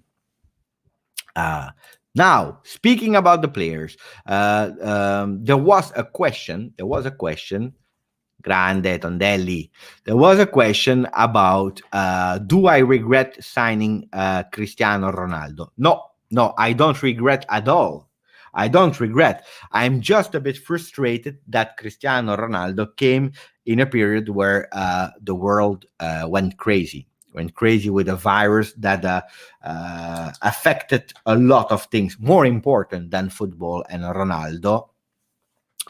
Now, speaking about the players, there was a question. Grande Tondelli. There was a question about, do I regret signing Cristiano Ronaldo? No, I don't regret at all. I don't regret. I'm just a bit frustrated that Cristiano Ronaldo came in a period where the world went crazy. Went crazy with a virus that affected a lot of things, more important than football and Ronaldo.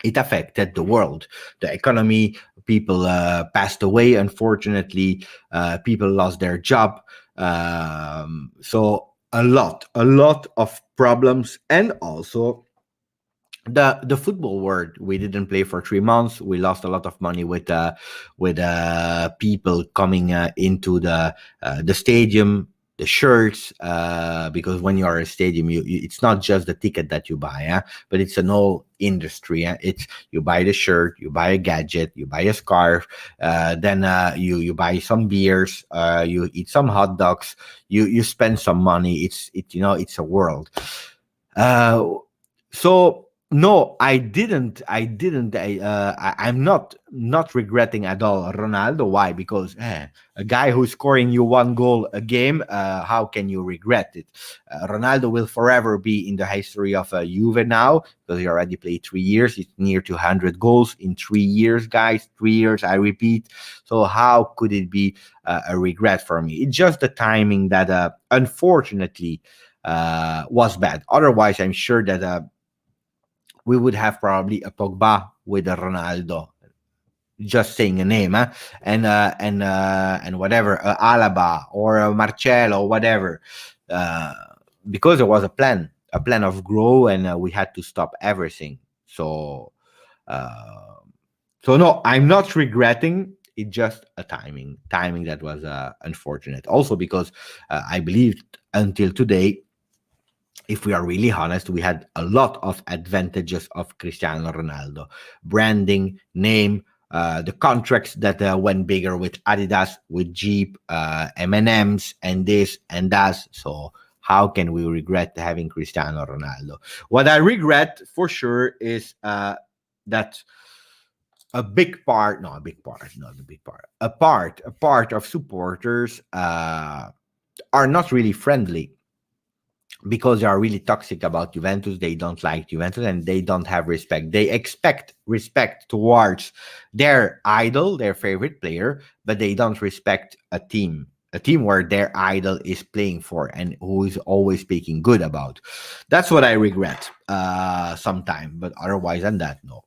It affected the world, the economy. People passed away, unfortunately. People lost their job. So a lot of problems. And also the football world, we didn't play for 3 months. We lost a lot of money with people coming into the stadium, the shirts, because when you are a stadium, it's not just the ticket that you buy, but it's an whole industry. It's, you buy the shirt, you buy a gadget, you buy a scarf, then you buy some beers, you eat some hot dogs, you spend some money. It's a world. So no, I didn't. I'm not regretting at all Ronaldo. Why? Because a guy who's scoring you one goal a game, how can you regret it? Ronaldo will forever be in the history of Juve now, because he already played 3 years. It's near to 100 goals in 3 years, guys. 3 years, I repeat. So how could it be a regret for me? It's just the timing that, unfortunately, was bad. Otherwise, I'm sure that we would have probably a Pogba with a Ronaldo, just saying a name, and whatever, Alaba or Marcelo, whatever, because there was a plan of grow, and we had to stop everything. Uh, so no, I'm not regretting. It's just a timing that was unfortunate. Also because I believed until today, if we are really honest, we had a lot of advantages of Cristiano Ronaldo. Branding, name, the contracts that went bigger with Adidas, with Jeep, M&M's, and this and that. So how can we regret having Cristiano Ronaldo? What I regret for sure is that a part of supporters are not really friendly, because they are really toxic about Juventus. They don't like Juventus, and they don't have respect. They expect respect towards their idol, their favorite player, but they don't respect a team where their idol is playing for and who is always speaking good about. That's what I regret sometime, but otherwise than that, no.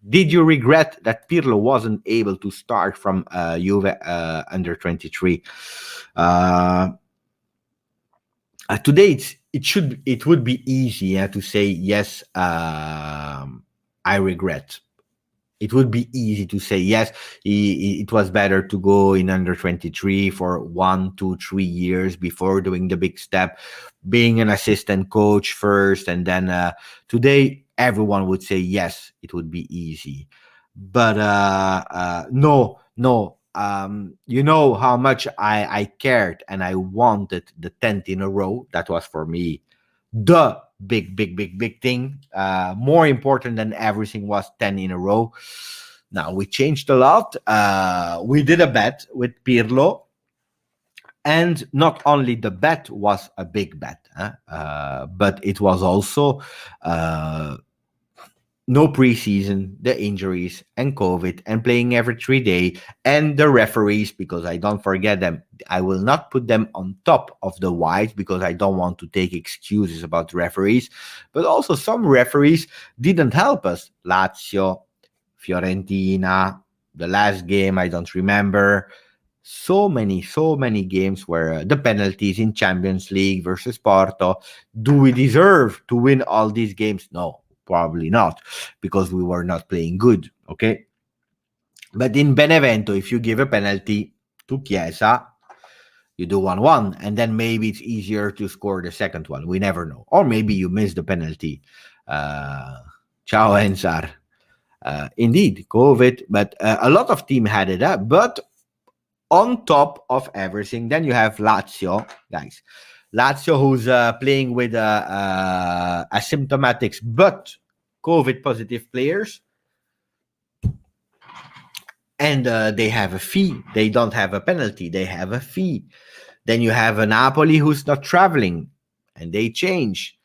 Did you regret that Pirlo wasn't able to start from Juve under 23? Today it would be easy to say yes. I regret. It would be easy to say yes. It was better to go in under 23 for 1, 2, 3 years before doing the big step, being an assistant coach first, and then today everyone would say yes. It would be easy, but no. You know how much I cared and I wanted the 10th in a row. That was for me the big thing. More important than everything was 10 in a row. Now we changed a lot. We did a bet with Pirlo. And not only the bet was a big bet, but it was also uh, no preseason, the injuries and COVID, and playing every 3 days, and the referees, because I don't forget them. I will not put them on top of the white because I don't want to take excuses about referees, but also some referees didn't help us. Lazio, Fiorentina, the last game I don't remember. So many games where the penalties in Champions League versus Porto. Do we deserve to win all these games? No, probably not, because we were not playing good. Okay, but in Benevento, if you give a penalty to Chiesa, you do 1-1, and then maybe it's easier to score the second one. We never know, or maybe you miss the penalty. Ciao Ensar. Indeed, COVID, but a lot of team had it up. But on top of everything, then you have Lazio, guys. Lazio, who's playing with asymptomatics but COVID positive players, and they have a fee. They don't have a penalty. They have a fee. Then you have a Napoli who's not traveling, and they change.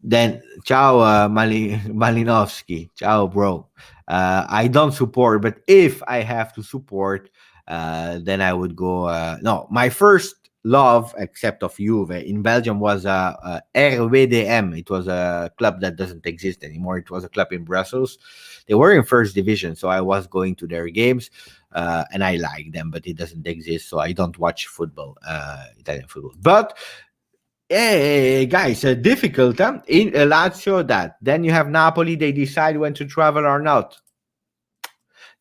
Then ciao Malinowski, ciao bro. I don't support, but if I have to support, then I would go. No, my first love, except of Juve in Belgium, was RWDM. It was a club that doesn't exist anymore. It was a club in Brussels. They were in first division, so I was going to their games, and I like them, but it doesn't exist, so I don't watch football, Italian football. But hey, guys, difficult, huh? In Lazio, that. Then you have Napoli, they decide when to travel or not.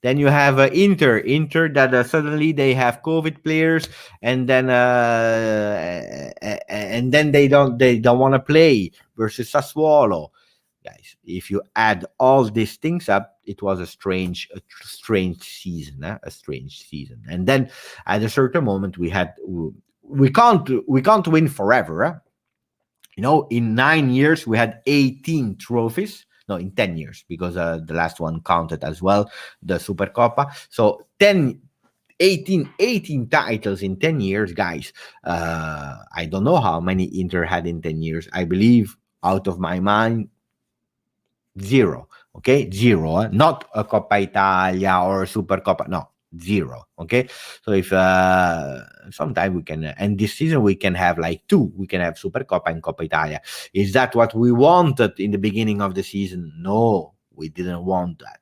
Then you have Inter that suddenly they have COVID players, and then they don't want to play versus Sassuolo. Guys, if you add all these things up, it was a strange season, a strange season. And then at a certain moment, we can't win forever. Huh? In 9 years we had 18 trophies. No, in 10 years, because the last one counted as well, the Supercoppa. So 18 titles in 10 years, guys. I don't know how many Inter had in 10 years. I believe, out of my mind, zero. Okay, zero. Not a Coppa Italia or a Supercoppa. No, zero. Okay, so if sometime we can, and this season we can have like two. We can have Supercoppa and Coppa Italia. Is that what we wanted in the beginning of the season? No, we didn't want that.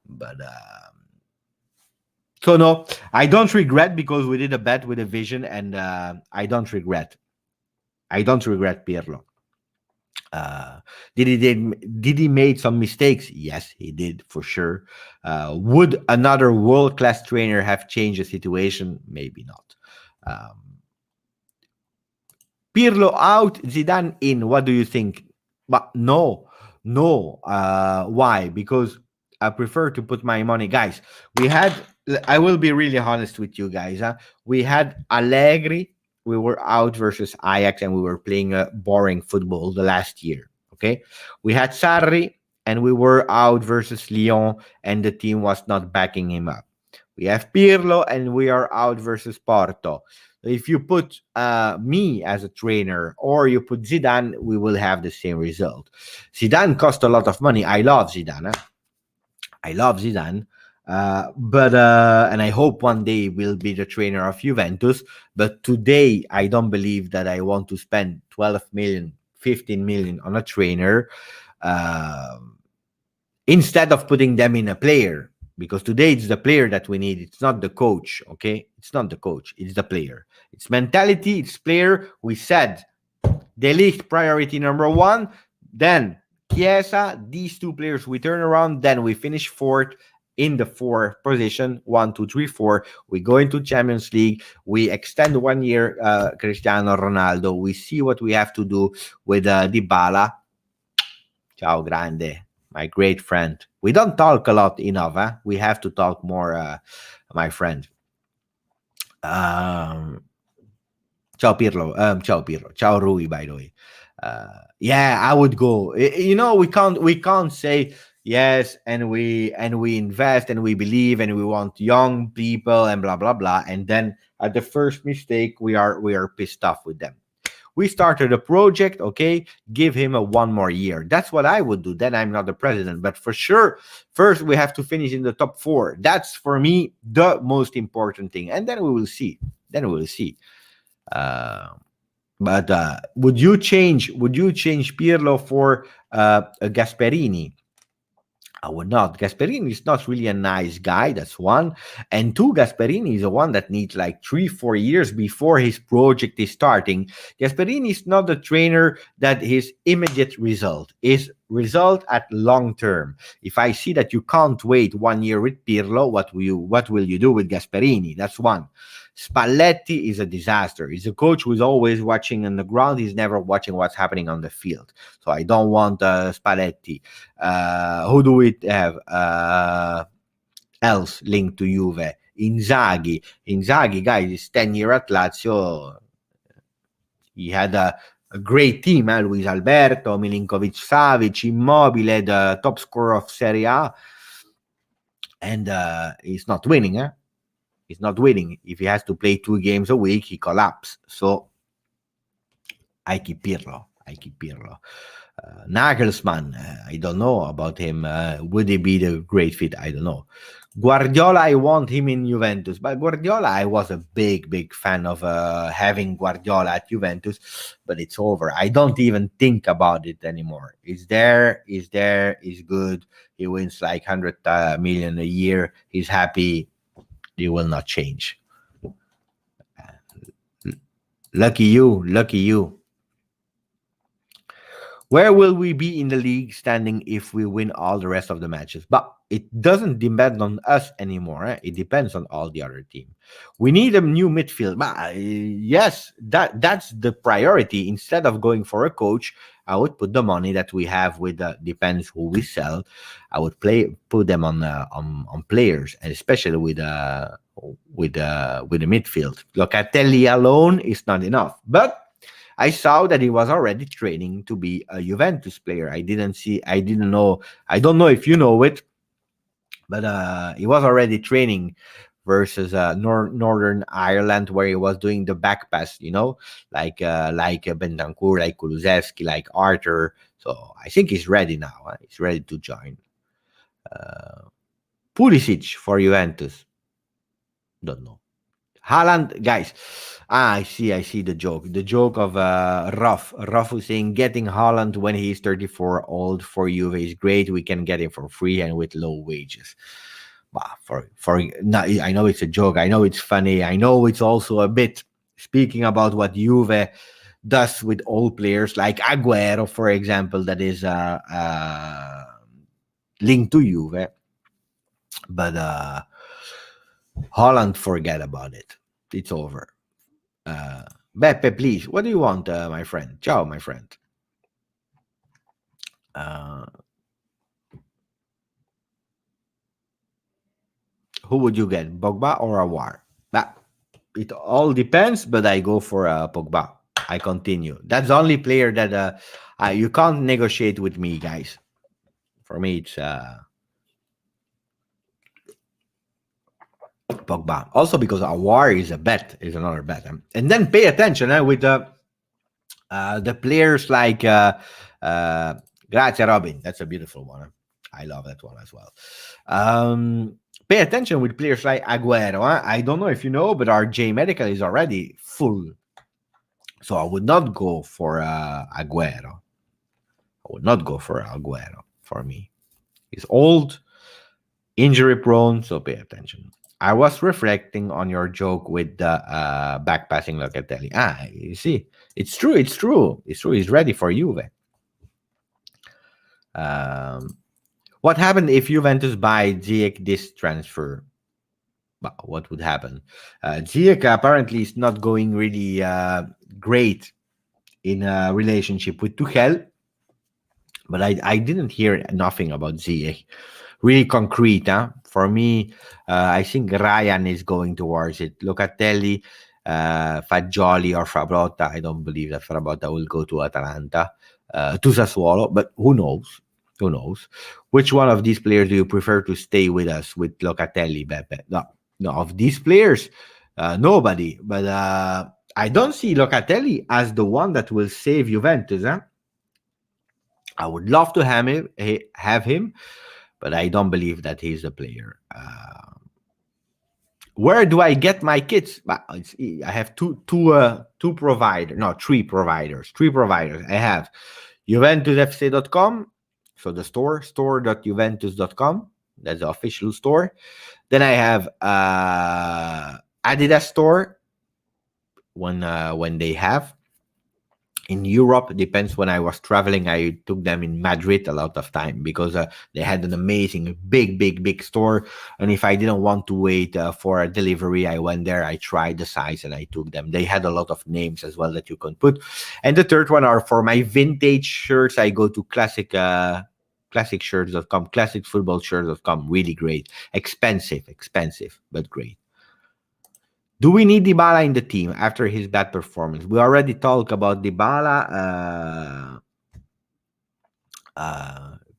But so no, I don't regret, because we did a bet with a vision, and I don't regret. I don't regret Pirlo. Did he made some mistakes? Yes, he did, for sure. Would another world-class trainer have changed the situation? Maybe not. Pirlo out, Zidane in. What do you think? But no. Why? Because I prefer to put my money, guys. I will be really honest with you guys. We had Allegri. We were out versus Ajax, and we were playing boring football the last year. Okay, we had Sarri, and we were out versus Lyon, and the team was not backing him up. We have Pirlo, and we are out versus Porto. If you put me as a trainer, or you put Zidane, we will have the same result. Zidane cost a lot of money. I love Zidane. But and I hope one day will be the trainer of Juventus. But today, I don't believe that I want to spend 12 million, 15 million on a trainer instead of putting them in a player. Because today it's the player that we need. It's not the coach, okay? It's not the coach. It's the player. It's mentality. It's player. We said De Ligt priority number one. Then Chiesa, these two players, we turn around. Then we finish fourth in the fourth position. 1, 2, 3, 4. We go into Champions League. We extend 1 year Cristiano Ronaldo. We see what we have to do with Dybala. Ciao, grande. My great friend. We don't talk a lot enough. Huh? We have to talk more, my friend. Ciao Pirlo. Ciao Pirlo. Ciao Rui, by the way. Yeah, I would go. We can't say, yes, and we invest and we believe and we want young people and blah blah blah. And then at the first mistake, we are pissed off with them. We started a project, okay, give him a one more year. That's what I would do. Then I'm not the president, but for sure, first we have to finish in the top four. That's for me the most important thing, and then we will see. Then we will see. Uh, but would you change Pirlo for a Gasperini? I would not. Gasperini is not really a nice guy. That's one. And two, Gasperini is the one that needs like 3, 4 years before his project is starting. Gasperini is not the trainer that his immediate result is result at long term. If I see that you can't wait 1 year with Pirlo, what will you do with Gasperini? That's one. Spalletti is a disaster. He's a coach who's always watching on the ground. He's never watching what's happening on the field. So I don't want Spalletti. Who do we have else linked to Juve? Inzaghi. Inzaghi, guys, is 10 year at Lazio. He had a great team, Luis Alberto, Milinkovic Savic, Immobile, the top scorer of Serie A. And he's not winning, eh? He's not winning. If he has to play 2 games a week, he collapses. So I keep Pirlo. Nagelsmann, I don't know about him. Would he be the great fit? I don't know. Guardiola, I want him in Juventus. But Guardiola, I was a big fan of having Guardiola at Juventus. But it's over. I don't even think about it anymore. He's there, he's good. He wins like 100 million a year. He's happy. He will not change. Lucky you. Where will we be in the league standing if we win all the rest of the matches? But it doesn't depend on us anymore. It depends on all the other team. We need a new midfield. But yes, that's the priority. Instead of going for a coach, I would put the money that we have with depends who we sell. I would put them on players, and especially with the midfield. Locatelli alone is not enough, but I saw that he was already training to be a Juventus player. I didn't know. I don't know if you know it, but he was already training versus Northern Ireland, where he was doing the back pass, like Bentancur, like Kulusevski, like Arthur. So I think he's ready now. He's ready to join. Pulisic for Juventus. Don't know. Haaland, guys. I see the joke. The joke of Ruff. Ruff was saying getting Haaland when he's 34 old for Juve is great. We can get him for free and with low wages. But no, I know it's a joke. I know it's funny. I know it's also a bit speaking about what Juve does with old players like Agüero, for example, that is linked to Juve. But Haaland, forget about it. It's over. Beppe, please. What do you want, my friend? Ciao, my friend. Who would you get, Pogba or Awar? It all depends, but I go for Pogba. I continue. That's the only player that you can't negotiate with me, guys. For me, it's Pogba. Also because Awar is another bet. And then pay attention with the players like Grazie Robin. That's a beautiful one. I love that one as well. Pay attention with players like Agüero. I don't know if you know, but our J Medical is already full. So I would not go for Agüero. For me. He's old, injury prone, so pay attention. I was reflecting on your joke with the backpassing Locatelli. You see, it's true. He's ready for Juve. What happened if Juventus buy Ziyech this transfer? What would happen? Ziyech apparently is not going really great in a relationship with Tuchel, but I didn't hear nothing about Ziyech. Really concrete, huh? For me, I think Ryan is going towards it. Locatelli, Fagioli, or Frabotta. I don't believe that Frabotta will go to Atalanta, to Sassuolo, but who knows? Who knows? Which one of these players do you prefer to stay with us with Locatelli, Beppe? No, no, of these players, nobody. But I don't see Locatelli as the one that will save Juventus. Huh? I would love to have him, but I don't believe that he's the player. Where do I get my kits? I have two providers, no, three providers. Three providers. I have JuventusFC.com, so the store.juventus.com. That's the official store. Then I have Adidas store when they have. In Europe, it depends. When I was traveling, I took them in Madrid a lot of time because they had an amazing, big store. And if I didn't want to wait for a delivery, I went there, I tried the size, and I took them. They had a lot of names as well that you can put. And the third one are for my vintage shirts. I go to classicshirts.com, classicfootballshirts.com. Really great. Expensive, but great. Do we need Dybala in the team after his bad performance? We already talked about Dybala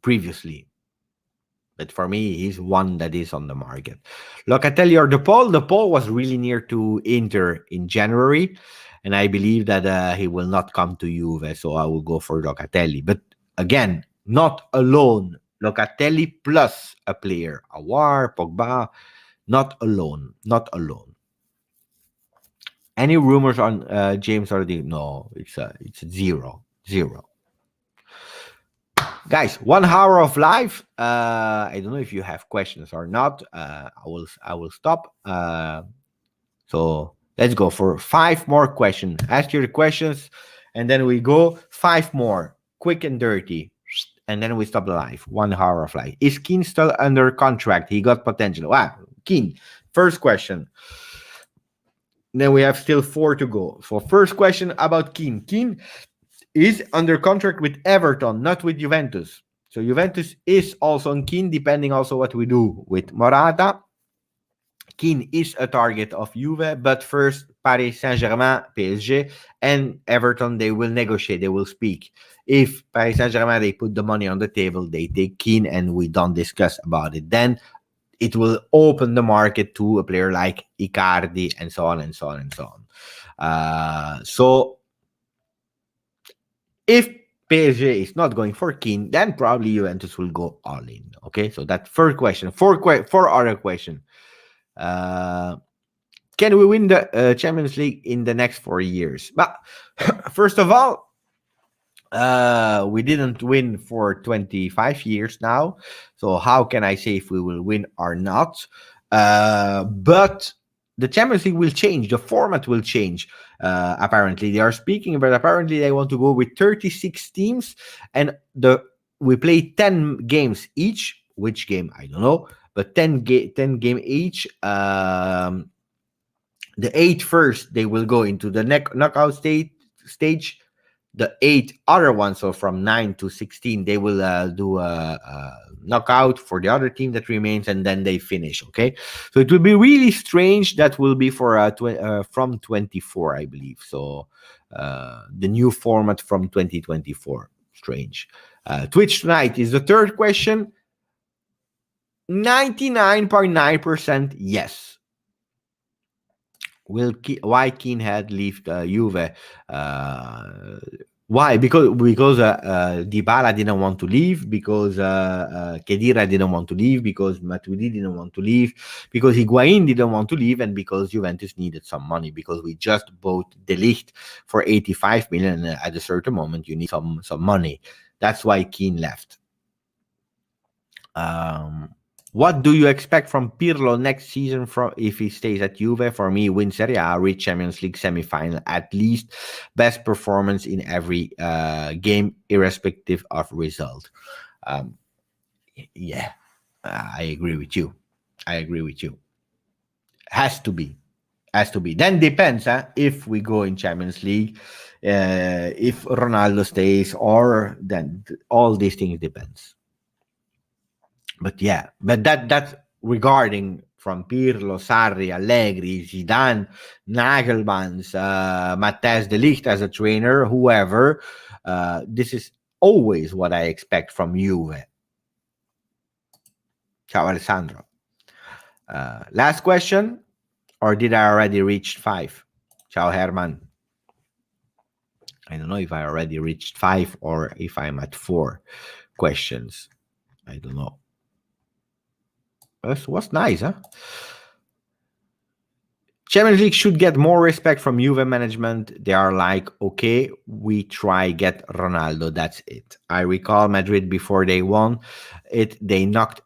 previously. But for me, he's one that is on the market. Locatelli or De Paul? De Paul was really near to Inter in January. And I believe that he will not come to Juve. So I will go for Locatelli. But again, not alone. Locatelli plus a player. Aouar, Pogba. Not alone. Any rumors on James already? No, it's zero. Guys, 1 hour of live. I don't know if you have questions or not. I will stop. So let's go for 5 more questions. Ask your questions, and then we go 5 more, quick and dirty, and then we stop the live. 1 hour of live. Is Keane still under contract? He got potential. Wow, Keane. First question. Then we have still 4 to go. So first question about Keane. Keane is under contract with Everton, not with Juventus. So Juventus is also on Keane, depending also what we do with Morata. Keane is a target of Juve, but first Paris Saint-Germain, PSG, and Everton, they will negotiate, they will speak. If Paris Saint-Germain, they put the money on the table, they take Keane, and we don't discuss about it. Then it will open the market to a player like Icardi and so on. So if PSG is not going for Keane, then probably Juventus will go all in. Okay, so that first question. 4 other questions. Can we win the Champions League in the next 4 years? But first of all, we didn't win for 25 years now. So how can I say if we will win or not? But the Champions League will change. The format will change. Apparently, they are speaking, but apparently they want to go with 36 teams, and we play 10 games each. Which game? I don't know, but 10 game each. The 8 first, they will go into the knockout stage. The 8 other ones, so from 9 to 16, they will do a knockout for the other team that remains, and then they finish. Okay, so it will be really strange. That will be for from 24, I believe. So the new format from 2024. Strange. Twitch tonight is the third question. 99.9% yes. Why Keane had left Juve? Why? Because Dybala didn't want to leave, because Khedira didn't want to leave, because Matuidi didn't want to leave, because Higuain didn't want to leave, and because Juventus needed some money, because we just bought De Ligt for 85 million, and at a certain moment you need some money. That's why Keane left. What do you expect from Pirlo next season if he stays at Juve? For me, win Serie A, reach Champions League semi-final at least, best performance in every game, irrespective of result. Yeah, I agree with you. Has to be. Then depends if we go in Champions League, if Ronaldo stays, or then all these things depends. But yeah, that's regarding from Pirlo, Sarri, Allegri, Zidane, Nagelmans, Matthijs de Ligt as a trainer, whoever. This is always what I expect from Juve. Ciao Alessandro. Last question, or did I already reach 5? Ciao Herman. I don't know if I already reached 5 or if I'm at 4 questions. I don't know. That was nice, huh? Champions League should get more respect from Juve management. They are like, okay, we try get Ronaldo. That's it. I recall Madrid before they won it. They knocked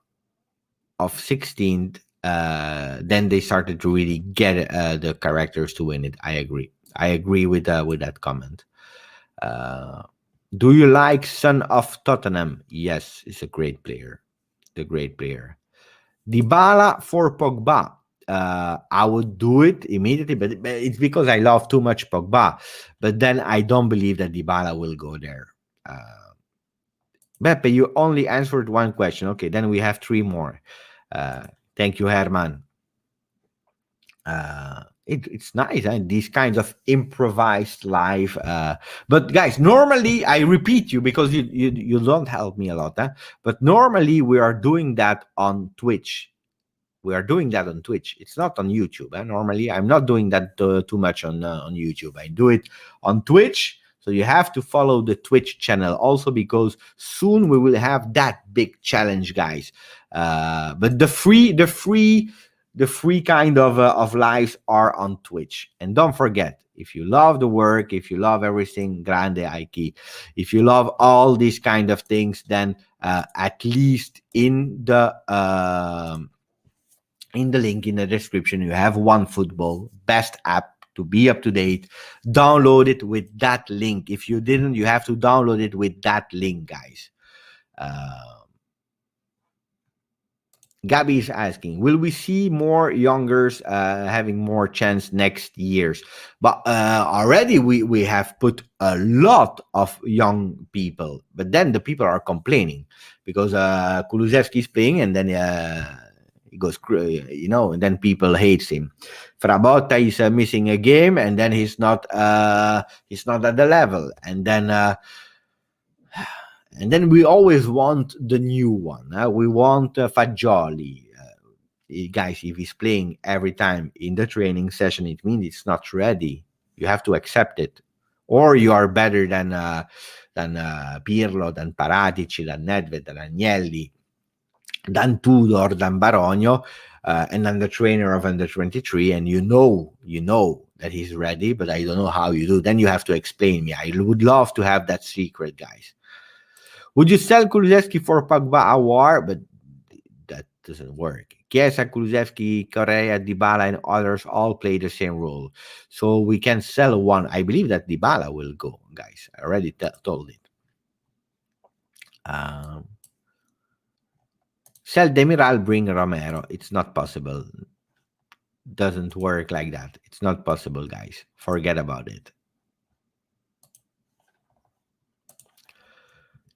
off 16th. Then they started to really get the characters to win it. I agree. I agree with that comment. Do you like Son of Tottenham? Yes, he's a great player. The great player. Dybala for Pogba. I would do it immediately, but it's because I love too much Pogba. But then I don't believe that Dybala will go there. Beppe, you only answered one question. Okay, then we have 3 more. Thank you, Herman. It's nice, these kinds of improvised live. But guys, normally I repeat you because you don't help me a lot. But normally we are doing that on Twitch. We are doing that on Twitch. It's not on YouTube. Normally, I'm not doing that too much on YouTube. I do it on Twitch. So you have to follow the Twitch channel also because soon we will have that big challenge, guys. But the free kind of lives are on Twitch. And don't forget, if you love the work, if you love everything, grande Aiki, if you love all these kind of things, then at least in the link in the description, you have OneFootball, best app to be up to date. Download it with that link. If you didn't, you have to download it with that link, guys. Gabby is asking, will we see more youngers having more chance next years? But already we have put a lot of young people, but then the people are complaining because Kulusevski is playing and then he goes, and then people hates him. Frabotta is missing a game, and then he's not at the level, and then we always want the new one. We want Fagioli. Guys, if he's playing every time in the training session, it means it's not ready. You have to accept it, or you are better than Pirlo, than Paratici, than Nedved, than Agnelli, than Tudor, than Barogno, and then the trainer of under 23, and you know that he's ready, but I don't know how you do. Then you have to explain me. I would love to have that secret, guys. Would you sell Kulusevski for Pogba Awar? But that doesn't work. Chiesa, Kulusevski, Correa, Dybala, and others all play the same role. So we can sell one. I believe that Dybala will go, guys. I already told it. Sell Demiral, bring Romero. It's not possible. Doesn't work like that. It's not possible, guys. Forget about it.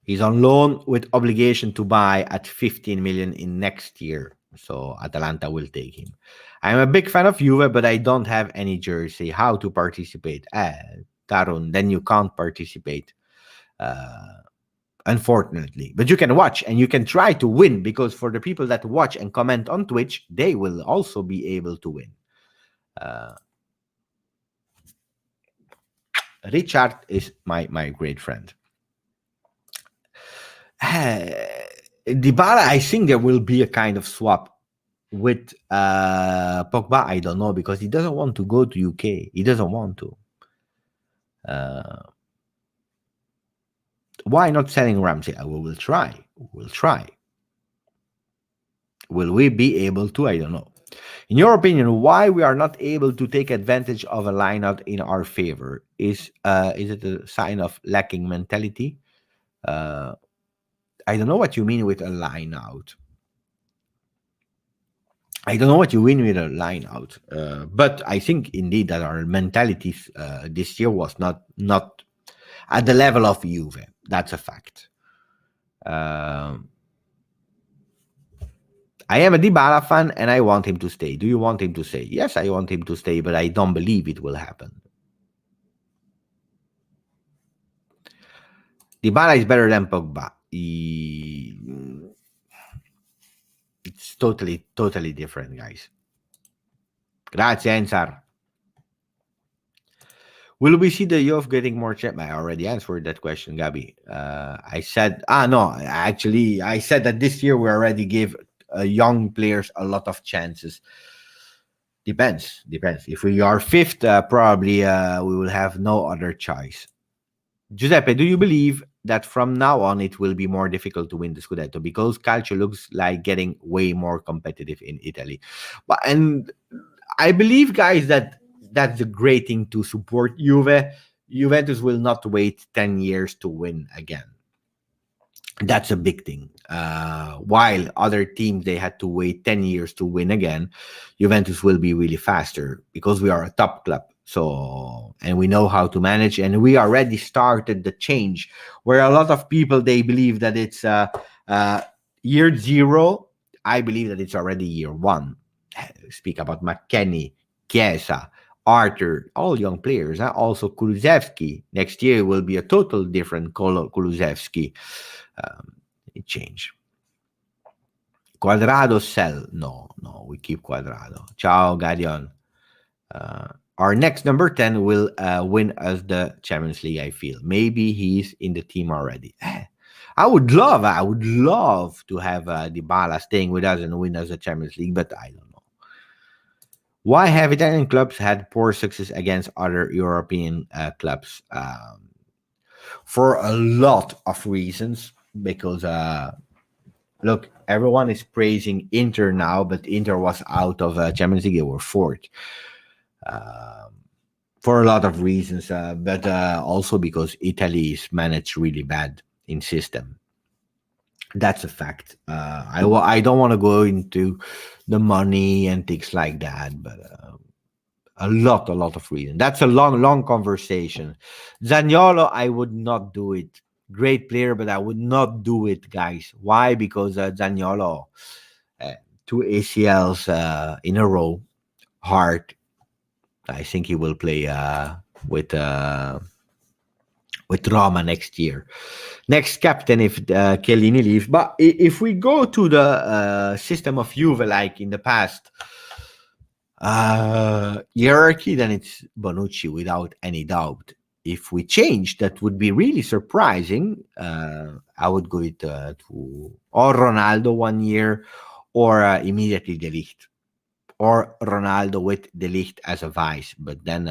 He's on loan with obligation to buy at 15 million in next year. So Atalanta will take him. I'm a big fan of Juve, but I don't have any jersey. How to participate? Tarun, then you can't participate. Unfortunately. But you can watch and you can try to win, because for the people that watch and comment on Twitch, they will also be able to win. Richard is my great friend. Dybala, I think there will be a kind of swap with Pogba. I don't know, because he doesn't want to go to UK. He doesn't want to. Why not selling Ramsey? We will try. We'll try. Will we be able to? I don't know. In your opinion, why we are not able to take advantage of a lineout in our favor? Is it a sign of lacking mentality? I don't know what you mean with a lineout. I don't know what you mean with a lineout. But I think indeed that our mentality this year was not at the level of Juve. That's a fact. I am a Dybala fan and I want him to stay. Do you want him to stay? Yes, I want him to stay, but I don't believe it will happen. Dybala is better than Pogba. It's totally different, guys. Grazie, Ensar. Will we see the Juve getting more champ? I already answered that question, Gabi. I said, no, actually, I said that this year we already give young players a lot of chances. Depends. If we are fifth, probably we will have no other choice. Giuseppe, do you believe that from now on it will be more difficult to win the Scudetto because Calcio looks like getting way more competitive in Italy? And I believe, guys, that that's the great thing to support Juve. Juventus will not wait 10 years to win again. That's a big thing. While other teams, they had to wait 10 years to win again, Juventus will be really faster because we are a top club. So, and we know how to manage, and we already started the change where a lot of people, they believe that it's year zero. I believe that it's already year one. Speak about McKennie, Chiesa, Arthur, all young players. Also Kulusevski. Next year will be a total different Kulusevski. It changed. Quadrado sell. No, we keep Quadrado. Ciao, Gadion. Our next number 10 will win us the Champions League, I feel. Maybe he's in the team already. I would love to have Dybala staying with us and win us the Champions League, but I don't know. Why have Italian clubs had poor success against other European clubs? For a lot of reasons. Because, look, everyone is praising Inter now, but Inter was out of Champions League. They were fourth. For a lot of reasons, but also because Italy is managed really bad in system. That's a fact. I don't want to go into the money and things like that, but a lot of reasons. That's a long conversation. Zaniolo, I would not do it. Great player, but I would not do it, guys. Why? Because Zaniolo, 2 ACLs in a row, hard. I think he will play with Roma next year. Next captain if Chiellini leaves. But if we go to the system of Juve like in the past, hierarchy, then it's Bonucci without any doubt. If we change, that would be really surprising. I would go to or Ronaldo 1 year or immediately De Ligt. Or Ronaldo with De Ligt as a vice. But then,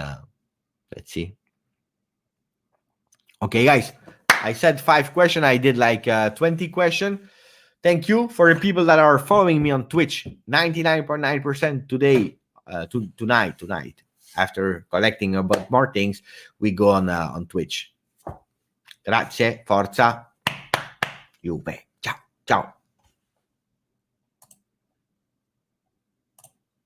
let's see. Okay, guys. I said 5 questions. I did like 20 questions. Thank you for the people that are following me on Twitch. 99.9% today, tonight. After collecting about more things, we go on Twitch. Grazie, forza, Juve. Ciao.